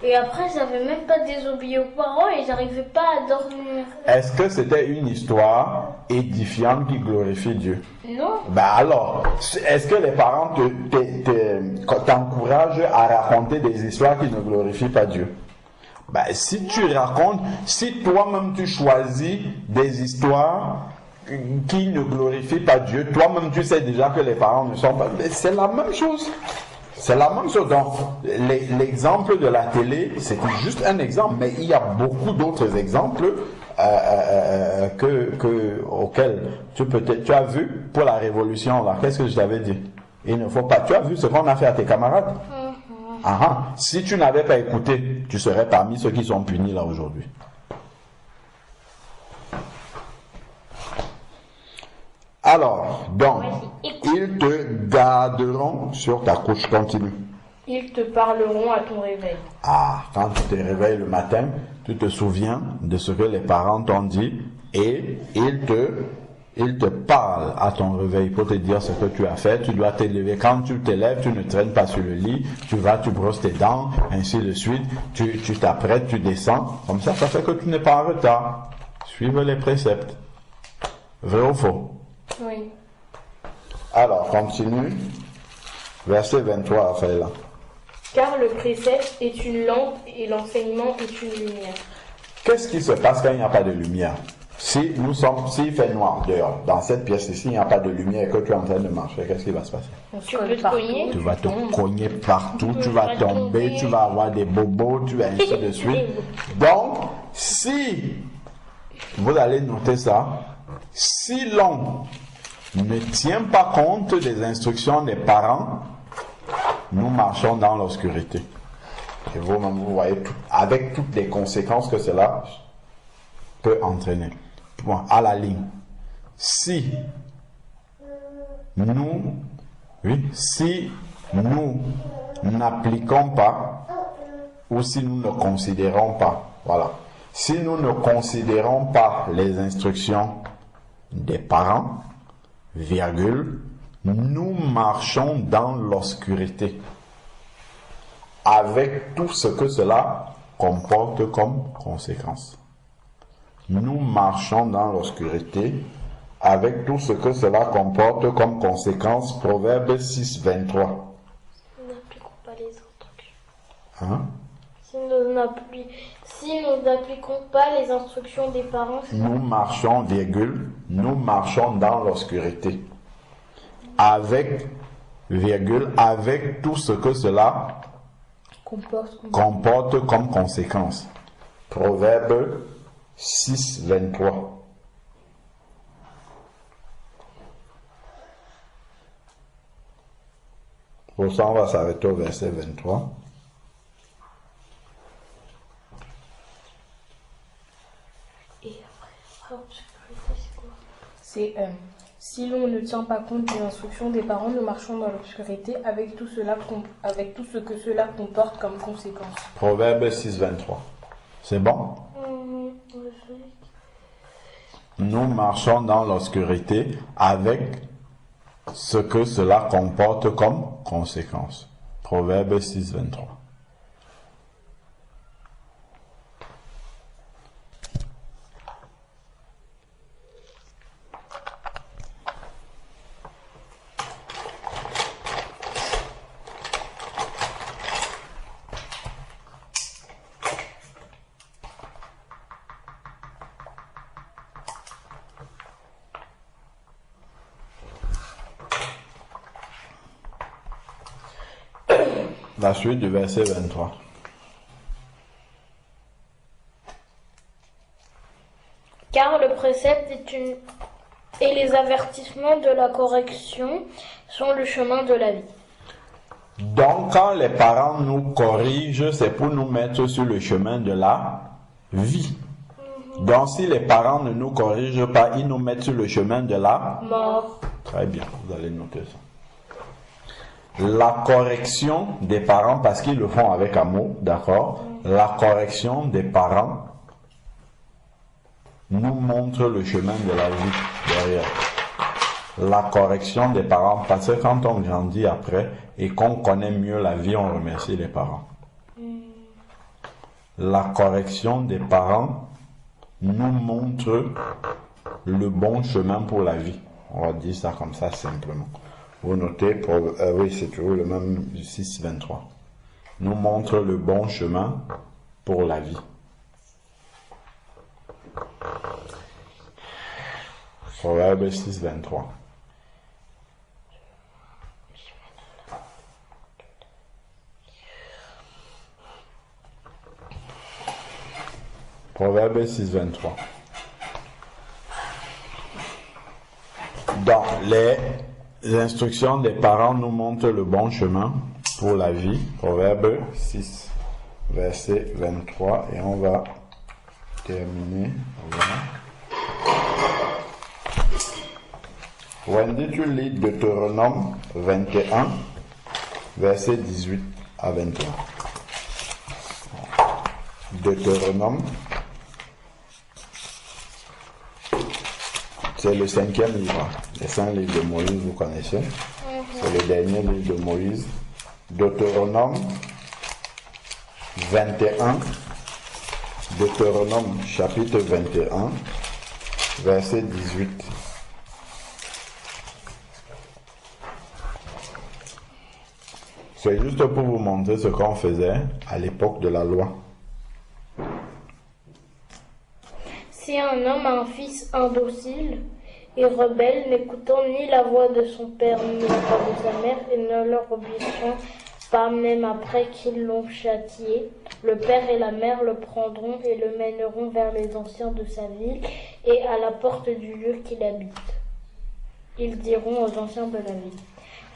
Et après, j'avais même pas désobéi aux parents et j'arrivais pas à dormir. Est-ce que c'était une histoire édifiante qui glorifie Dieu? Non. Alors, est-ce que les parents t'encouragent à raconter des histoires qui ne glorifient pas Dieu? Si tu racontes, si toi-même tu choisis des histoires qui ne glorifient pas Dieu, toi-même tu sais déjà que les parents ne sont pas... C'est la même chose. C'est la même chose. Donc, l'exemple de la télé, c'était juste un exemple, mais il y a beaucoup d'autres exemples auxquels tu as vu pour la révolution, là. Qu'est-ce que je t'avais dit? Il ne faut pas. Tu as vu ce qu'on a fait à tes camarades? Si tu n'avais pas écouté, tu serais parmi ceux qui sont punis là aujourd'hui. Alors, donc, ils te garderont sur ta couche. Continue. Ils te parleront à ton réveil. Quand tu te réveilles le matin, tu te souviens de ce que les parents t'ont dit et ils te parlent à ton réveil pour te dire ce que tu as fait. Tu dois te lever. Quand tu te lèves, tu ne traînes pas sur le lit. Tu vas, tu brosses tes dents, ainsi de suite. Tu t'apprêtes, tu descends. Comme ça fait que tu n'es pas en retard. Suivre les préceptes. Vrai ou faux? Oui. Alors, continue. Verset 23, Raphaël. Car le précepte est une lampe et l'enseignement est une lumière. Qu'est-ce qui se passe quand il n'y a pas de lumière? S'il fait noir dehors, dans cette pièce ici, il n'y a pas de lumière et que tu es en train de marcher, qu'est-ce qui va se passer? Tu peux te cogner. Tu vas te cogner partout, tu vas tomber, tu vas avoir des bobos, tu vas ainsi de suite. Donc, si vous allez noter ça, si l'on ne tient pas compte des instructions des parents, nous marchons dans l'obscurité. Et vous-même, vous voyez, avec toutes les conséquences que cela peut entraîner. Bon, à la ligne. Si nous n'appliquons pas, ou si nous ne considérons pas, si nous ne considérons pas les instructions des parents, nous marchons dans l'obscurité avec tout ce que cela comporte comme conséquence. Nous marchons dans l'obscurité avec tout ce que cela comporte comme conséquence. Proverbe 6, 23. Nous n'appliquons pas les instructions. Hein? Si Si nous n'appliquons pas les instructions des parents, nous marchons, virgule, nous marchons dans l'obscurité. Avec, virgule, avec tout ce que cela comporte comme conséquence. Proverbe 6, 23. Pour ça, on va s'arrêter au verset 23. Et après, C'est si l'on ne tient pas compte des instructions des parents, nous marchons dans l'obscurité avec tout ce que cela comporte comme conséquence. Proverbe 6, 23. C'est bon? Nous marchons dans l'obscurité avec ce que cela comporte comme conséquence. Proverbe 6, 23. La suite du verset 23. Car le précepte et les avertissements de la correction sont le chemin de la vie. Donc, quand les parents nous corrigent, c'est pour nous mettre sur le chemin de la vie. Donc, si les parents ne nous corrigent pas, ils nous mettent sur le chemin de la mort. Très bien, vous allez noter ça. La correction des parents, parce qu'ils le font avec amour, d'accord? La correction des parents nous montre le chemin de la vie derrière. La correction des parents, parce que quand on grandit après et qu'on connaît mieux la vie, on remercie les parents. La correction des parents nous montre le bon chemin pour la vie. On va dire ça comme ça simplement. Vous notez, oui, c'est toujours le même 6, 23. Nous montre le bon chemin pour la vie. Proverbe 6, 23. Proverbe 6, 23. Dans les instructions des parents nous montrent le bon chemin pour la vie. Proverbe 6, verset 23. Et on va terminer. Voilà. Wendy, tu lis Deutéronome 21, verset 18 à 21. Deutéronome, c'est le 5e livre. Les 5 livres de Moïse, vous connaissez. C'est le dernier livre de Moïse. Deutéronome 21. Deutéronome chapitre 21, verset 18. C'est juste pour vous montrer ce qu'on faisait à l'époque de la loi. Si un homme a un fils indocile et rebelle, n'écoutant ni la voix de son père ni la voix de sa mère, et ne leur obéissant pas même après qu'ils l'ont châtié, le père et la mère le prendront et le mèneront vers les anciens de sa ville et à la porte du lieu qu'il habite. Ils diront aux anciens de la ville: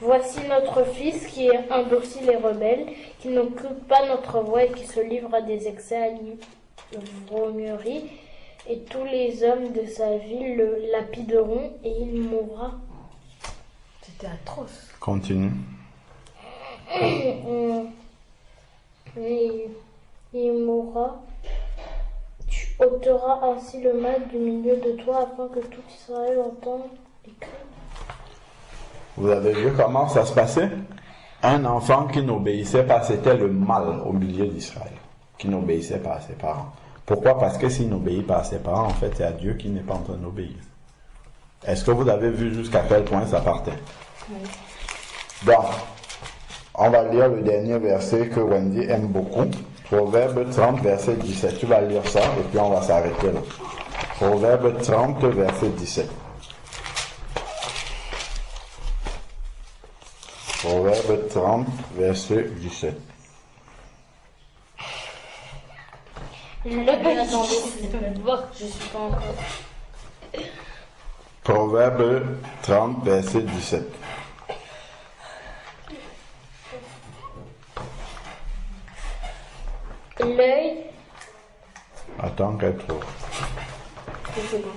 voici notre fils qui est indocile et rebelle, qui n'écoute pas notre voix et qui se livre à des excès, à l'ivrognerie. Et tous les hommes de sa ville le lapideront et il mourra. C'était atroce. Continue. Et il mourra. Tu ôteras ainsi le mal du milieu de toi afin que tout Israël entende et craigne. Vous avez vu comment ça se passait? Un enfant qui n'obéissait pas, c'était le mal au milieu d'Israël, qui n'obéissait pas à ses parents. Pourquoi? Parce que s'il n'obéit pas à ses parents, en fait, c'est à Dieu qui n'est pas en train d'obéir. Est-ce que vous avez vu jusqu'à quel point ça partait? Oui. Donc, on va lire le dernier verset que Wendy aime beaucoup. Proverbe 30, verset 17. Tu vas lire ça et puis on va s'arrêter là. Proverbe 30, verset 17. Proverbe 30, verset 17. Je suis pas encore. Proverbe 30, verset 17. L'œil. Attends qu'elle trouve. C'est bon.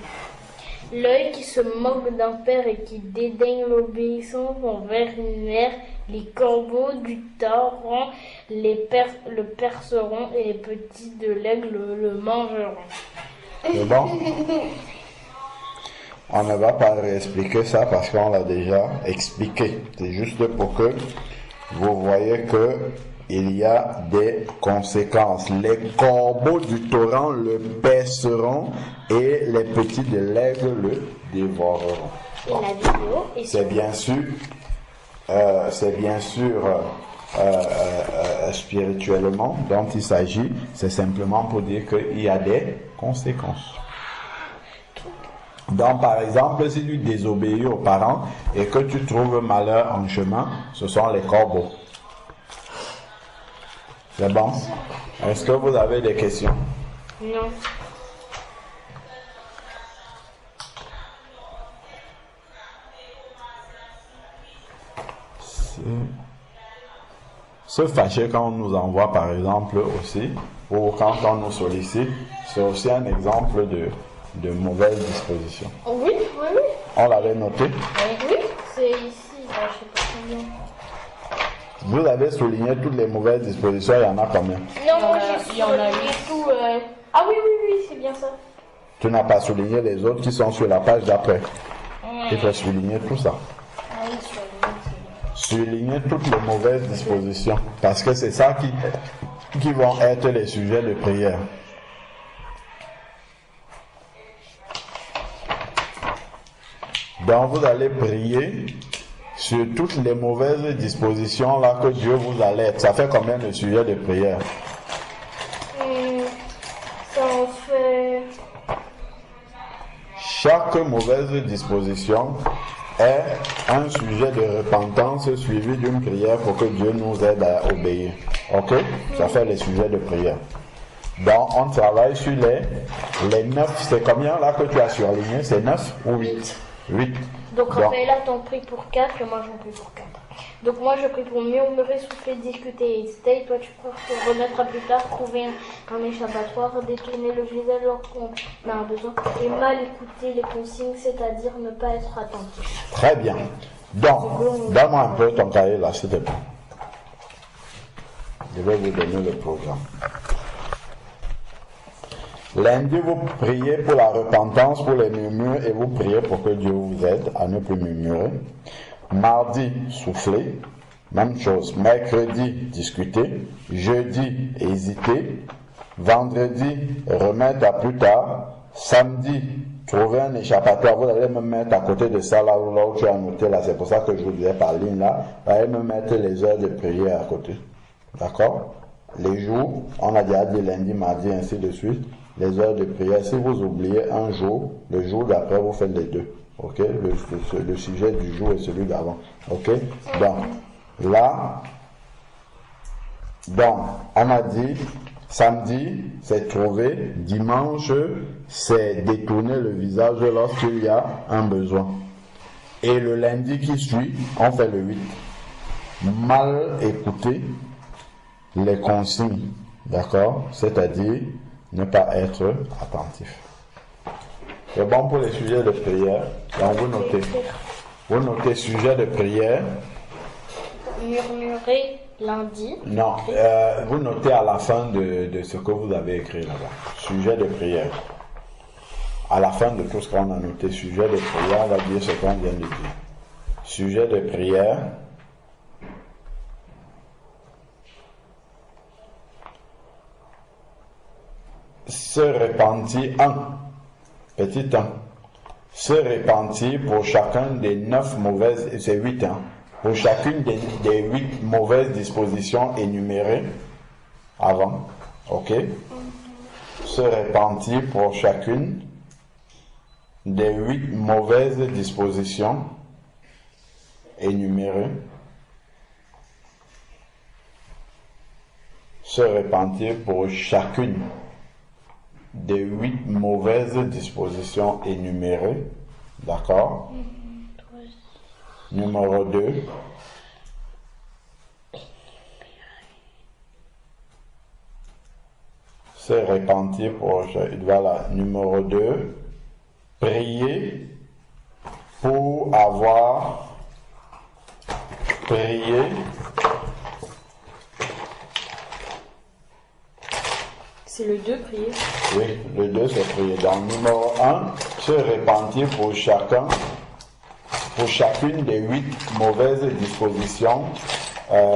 L'œil qui se moque d'un père et qui dédaigne l'obéissance envers une mère, les corbeaux du torrent le perceront et les petits de l'aigle le mangeront. C'est bon? On ne va pas réexpliquer ça parce qu'on l'a déjà expliqué. C'est juste pour que vous voyez que il y a des conséquences. Les corbeaux du torrent le perceront et les petits de l'aigle le dévoreront. Et la vidéo est C'est bien sûr spirituellement dont il s'agit. C'est simplement pour dire qu'il y a des conséquences. Donc, par exemple, si tu désobéis aux parents et que tu trouves malheur en chemin, ce sont les corbeaux. C'est bon? Est-ce que vous avez des questions? Non. Se fâcher quand on nous envoie, par exemple, aussi, ou quand on nous sollicite, c'est aussi un exemple de mauvaise disposition. Oui, oui, oui. On l'avait noté. Oui, c'est ici. Je sais pas combien. Vous avez souligné toutes les mauvaises dispositions, il y en a combien? Non, moi j'ai souligné tout. Ah oui, oui, oui, c'est bien ça. Tu n'as pas souligné les autres qui sont sur la page d'après. Il faut souligner tout ça. Ah oui, Souligner toutes les mauvaises dispositions. Parce que c'est ça qui vont être les sujets de prière. Donc vous allez prier sur toutes les mauvaises dispositions là que Dieu vous alerte. Ça fait combien de sujets de prière? Ça en fait... Chaque mauvaise disposition est un sujet de repentance suivi d'une prière pour que Dieu nous aide à obéir. Ok? Ça fait les sujets de prière. Donc on travaille sur les 9. C'est combien là que tu as surligné? C'est 9 ou 8? 8. Donc Raphaël t'en prie pour 4 et moi j'en prie pour 4. Donc moi je prie pour murmurer, souffler, discuter et hésiter. Toi tu pries pour remettre à plus tard, trouver un échappatoire, détourner le visage lorsqu'on a un besoin et mal écouter les consignes, c'est-à-dire ne pas être attentif. Très bien. Donc, donne-moi un peu ton cahier là, s'il te plaît. Je vais vous donner le programme. Lundi, vous priez pour la repentance, pour les murmures, et vous priez pour que Dieu vous aide à ne plus murmurer. Mardi, souffler. Même chose. Mercredi, discuter. Jeudi, hésiter. Vendredi, remettre à plus tard. Samedi, trouver un échappatoire. Vous allez me mettre à côté de ça, là où tu as noté, là. C'est pour ça que je vous disais par ligne, là. Vous allez me mettre les heures de prière à côté. D'accord? Les jours, on a déjà dit lundi, mardi, ainsi de suite. Les heures de prière, si vous oubliez un jour, le jour d'après, vous faites les deux. Ok? Le sujet du jour et celui d'avant. Ok? Donc, là, on a dit, samedi, c'est trouver. Dimanche, c'est détourner le visage lorsqu'il y a un besoin. Et le lundi qui suit, on fait le 8. Mal écouter les consignes. D'accord? C'est-à-dire, ne pas être attentif. C'est bon pour les sujets de prière. Donc vous notez sujet de prière. Murmurer lundi. Non, vous notez à la fin de ce que vous avez écrit là-bas. Sujet de prière. À la fin de tout ce qu'on a noté, sujet de prière, on va dire ce qu'on vient de dire. Sujet de prière. Se repentir, petit 1, se repentir pour chacun des 9 mauvaises, c'est 8 pour chacune des 8 mauvaises dispositions énumérées avant, Ok? Se repentir pour chacune des 8 mauvaises dispositions énumérées. Se repentir pour chacune des 8 mauvaises dispositions énumérées. D'accord? Numéro 2. Se repentir pour... Voilà. Numéro 2. Prier pour avoir prié. C'est le 2, prier. Oui, le 2 c'est prier. Donc numéro 1, se repentir pour chacune des 8 mauvaises dispositions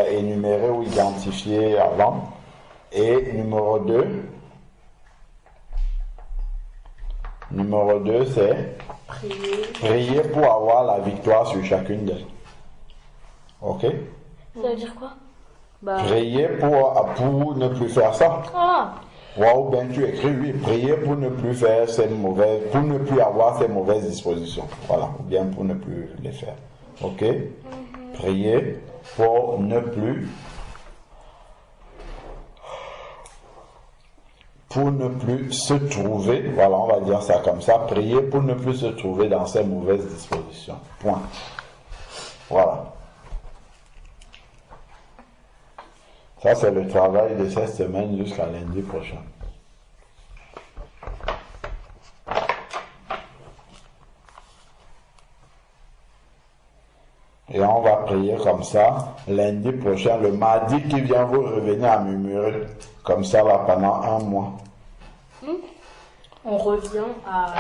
énumérées ou identifiées avant. Et numéro 2, c'est prier pour avoir la victoire sur chacune d'elles. Ok? Ça veut dire quoi? Prier pour ne plus faire ça. Ah! Ou bien tu écris, oui, prier pour ne plus faire pour ne plus avoir ces mauvaises dispositions. Voilà, ou bien pour ne plus les faire. Ok? Prier pour ne plus se trouver, voilà, on va dire ça comme ça, prier pour ne plus se trouver dans ces mauvaises dispositions. Point. Voilà. Ça, c'est le travail de cette semaine jusqu'à lundi prochain. Et on va prier comme ça. Lundi prochain, le mardi qui vient, vous revenez à murmurer. Comme ça, là, pendant 1 mois. On revient à...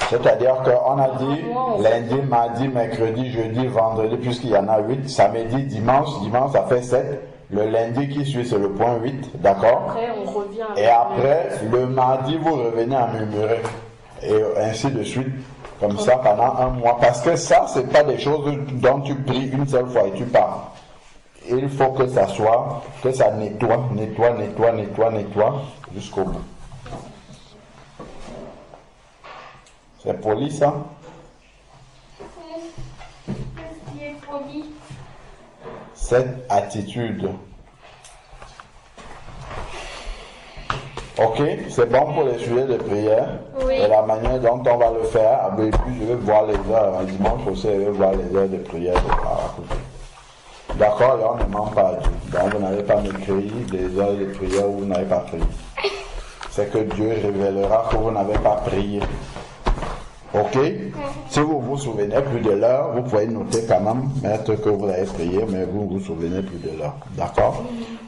C'est-à-dire qu'on a dit lundi, mardi, mercredi, jeudi, vendredi, puisqu'il y en a 8. Samedi, dimanche, ça fait 7. Le lundi qui suit, c'est le point 8, d'accord? Après, on revient à... Et après, le mardi, vous revenez à murmurer. Et ainsi de suite, comme ça, pendant 1 mois. Parce que ça, c'est pas des choses dont tu pries une seule fois et tu pars. Il faut que ça soit, que ça nettoie, jusqu'au bout. C'est poli, ça? Qu'est-ce qui est poli? Cette attitude. Ok, c'est bon pour les sujets de prière. Oui. Et la manière dont on va le faire. Et puis je vais voir les heures. Dimanche aussi, je vais voir les heures de prière de par à côté. D'accord, là on ne ment pas à Dieu. Donc vous n'avez pas m'écrit des heures de prière où vous n'avez pas prié. C'est que Dieu révélera que vous n'avez pas prié. Ok? Si vous vous souvenez plus de l'heure, vous pouvez noter quand même, mettre que vous avez prié, mais vous ne vous souvenez plus de l'heure. D'accord?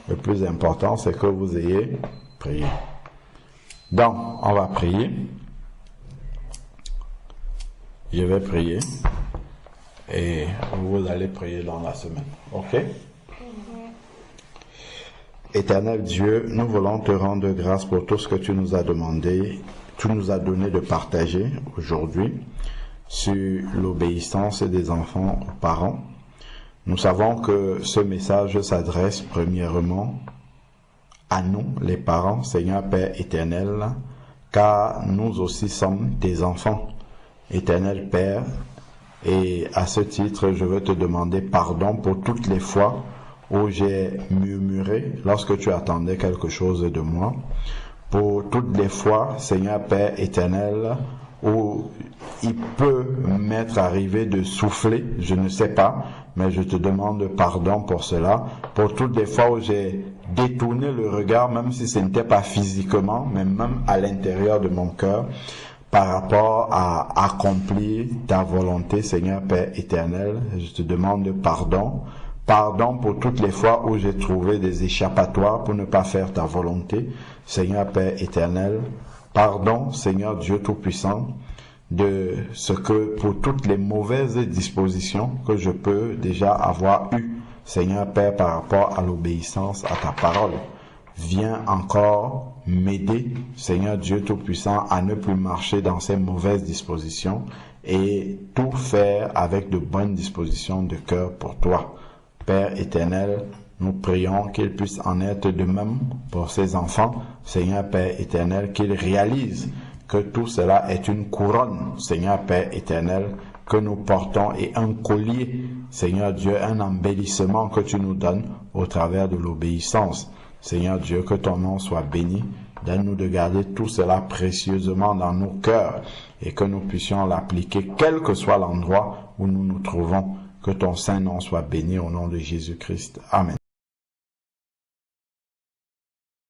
Le plus important, c'est que vous ayez prié. Donc, on va prier. Je vais prier. Et vous allez prier dans la semaine. Ok? Éternel Dieu, nous voulons te rendre grâce pour tout ce que tu nous as demandé, tu nous as donné de partager aujourd'hui sur l'obéissance des enfants aux parents. Nous savons que ce message s'adresse premièrement à nous, les parents, Seigneur Père éternel, car nous aussi sommes tes enfants, éternel Père. Et à ce titre, je veux te demander pardon pour toutes les fois où j'ai murmuré lorsque tu attendais quelque chose de moi. Pour toutes les fois, Seigneur Père éternel, où il peut m'être arrivé de souffler, je ne sais pas, mais je te demande pardon pour cela. Pour toutes les fois où j'ai détourné le regard, même si ce n'était pas physiquement, mais même à l'intérieur de mon cœur, par rapport à accomplir ta volonté, Seigneur Père éternel, je te demande pardon. Pardon pour toutes les fois où j'ai trouvé des échappatoires pour ne pas faire ta volonté, Seigneur Père éternel. Pardon, Seigneur Dieu Tout-Puissant, de ce que pour toutes les mauvaises dispositions que je peux déjà avoir eues, Seigneur Père, par rapport à l'obéissance à ta parole. Viens encore m'aider, Seigneur Dieu Tout-Puissant, à ne plus marcher dans ces mauvaises dispositions et tout faire avec de bonnes dispositions de cœur pour toi. Père éternel, Nous prions qu'il puisse en être de même pour ses enfants. Seigneur Père éternel, qu'ils réalisent que tout cela est une couronne, Seigneur Père éternel, que nous portons et un collier, Seigneur Dieu, un embellissement que tu nous donnes au travers de l'obéissance. Seigneur Dieu, que ton nom soit béni. Donne-nous de garder tout cela précieusement dans nos cœurs et que nous puissions l'appliquer quel que soit l'endroit où nous nous trouvons. Que ton Saint-Nom soit béni au nom de Jésus-Christ. Amen.